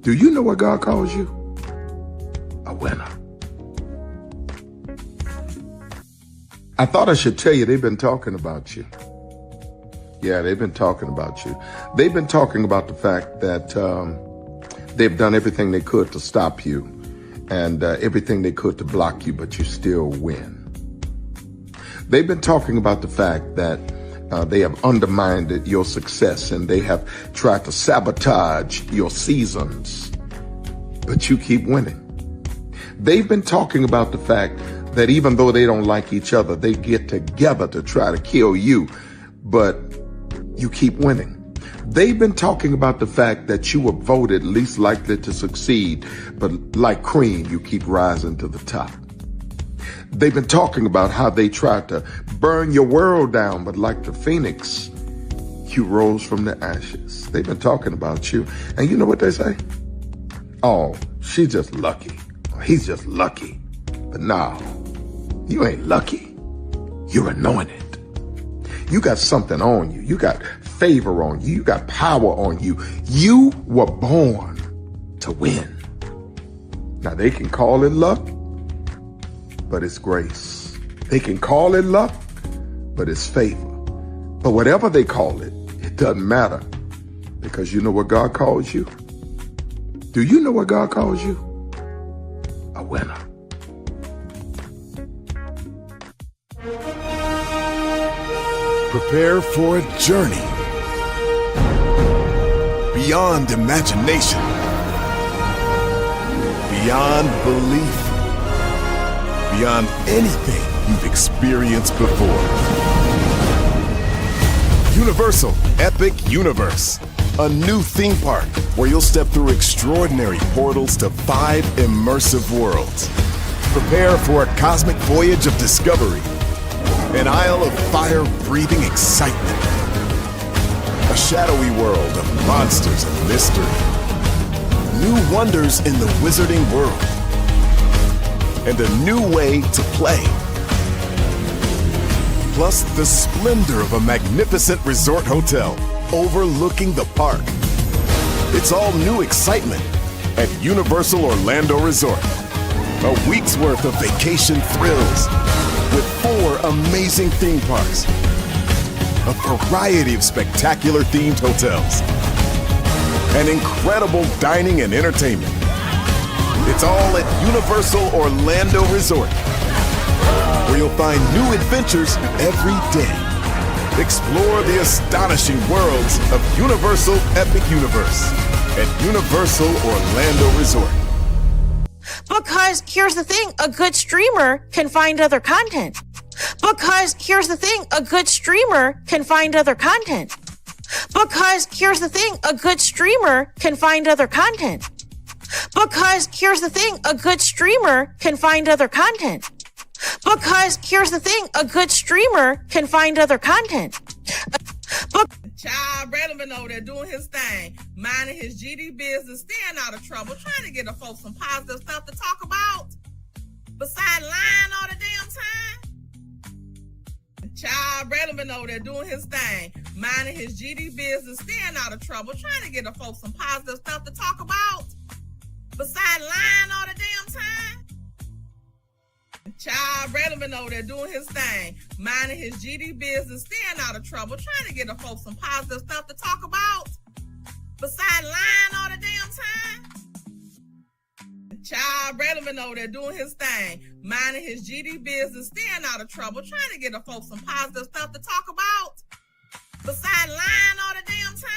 Do you know what God calls you? A winner. I thought I should tell you they've been talking about you. Yeah, they've been talking about you. They've been talking about the fact that they've done everything they could to stop you and everything they could to block you, but you still win. They've been talking about the fact that they have undermined your success and they have tried to sabotage your seasons, but you keep winning. They've been talking about the fact that even though they don't like each other, they get together to try to kill you, but you keep winning. They've been talking about the fact that you were voted least likely to succeed, but like cream, you keep rising to the top. They've been talking about how they tried to burn your world down, but like the phoenix, you rose from the ashes. They've been talking about you. And you know what they say? Oh, she's just lucky. He's just lucky. But no, you ain't lucky. You're anointed. You got something on you. You got favor on you. You got power on you. You were born to win. Now they can call it luck, but it's grace. They can call it luck, but it's favor. But whatever they call it, it doesn't matter, because you know what God calls you? Do you know what God calls you? A winner. Prepare for a journey beyond imagination, beyond belief, beyond anything you've experienced before. Universal Epic Universe, a new theme park where you'll step through extraordinary portals to 5 immersive worlds. Prepare for a cosmic voyage of discovery, an isle of fire-breathing excitement, a shadowy world of monsters and mystery. new wonders in the wizarding world, and a new way to play. Plus the splendor of a magnificent resort hotel overlooking the park. It's all new excitement at Universal Orlando Resort. A week's worth of vacation thrills with 4 amazing theme parks, a variety of spectacular themed hotels, and incredible dining and entertainment. It's all at Universal Orlando Resort, where you'll find new adventures every day. Explore the astonishing worlds of Universal Epic Universe at Universal Orlando Resort. Because here's the thing, a good streamer can find other content. Because here's the thing, a good streamer can find other content. Because here's the thing, a good streamer can find other content. Because here's the thing, a good streamer can find other content. Because here's the thing, a good streamer can find other content. Child Braylon over there doing his thing, minding his GD business, staying out of trouble, trying to get the folks some positive stuff to talk about, besides lying all the damn time. Child Braylon over there doing his thing, minding his GD business, staying out of trouble, trying to get the folks some positive stuff to talk about, besides lying all the damn time. Child Braylon over there doing his thing, minding his GD business, staying out of trouble, trying to get the folks some positive stuff to talk about, besides lying all the damn time. Child Braylon over there doing his thing, minding his GD business, staying out of trouble, trying to get the folks some positive stuff to talk about, besides lying all the damn time.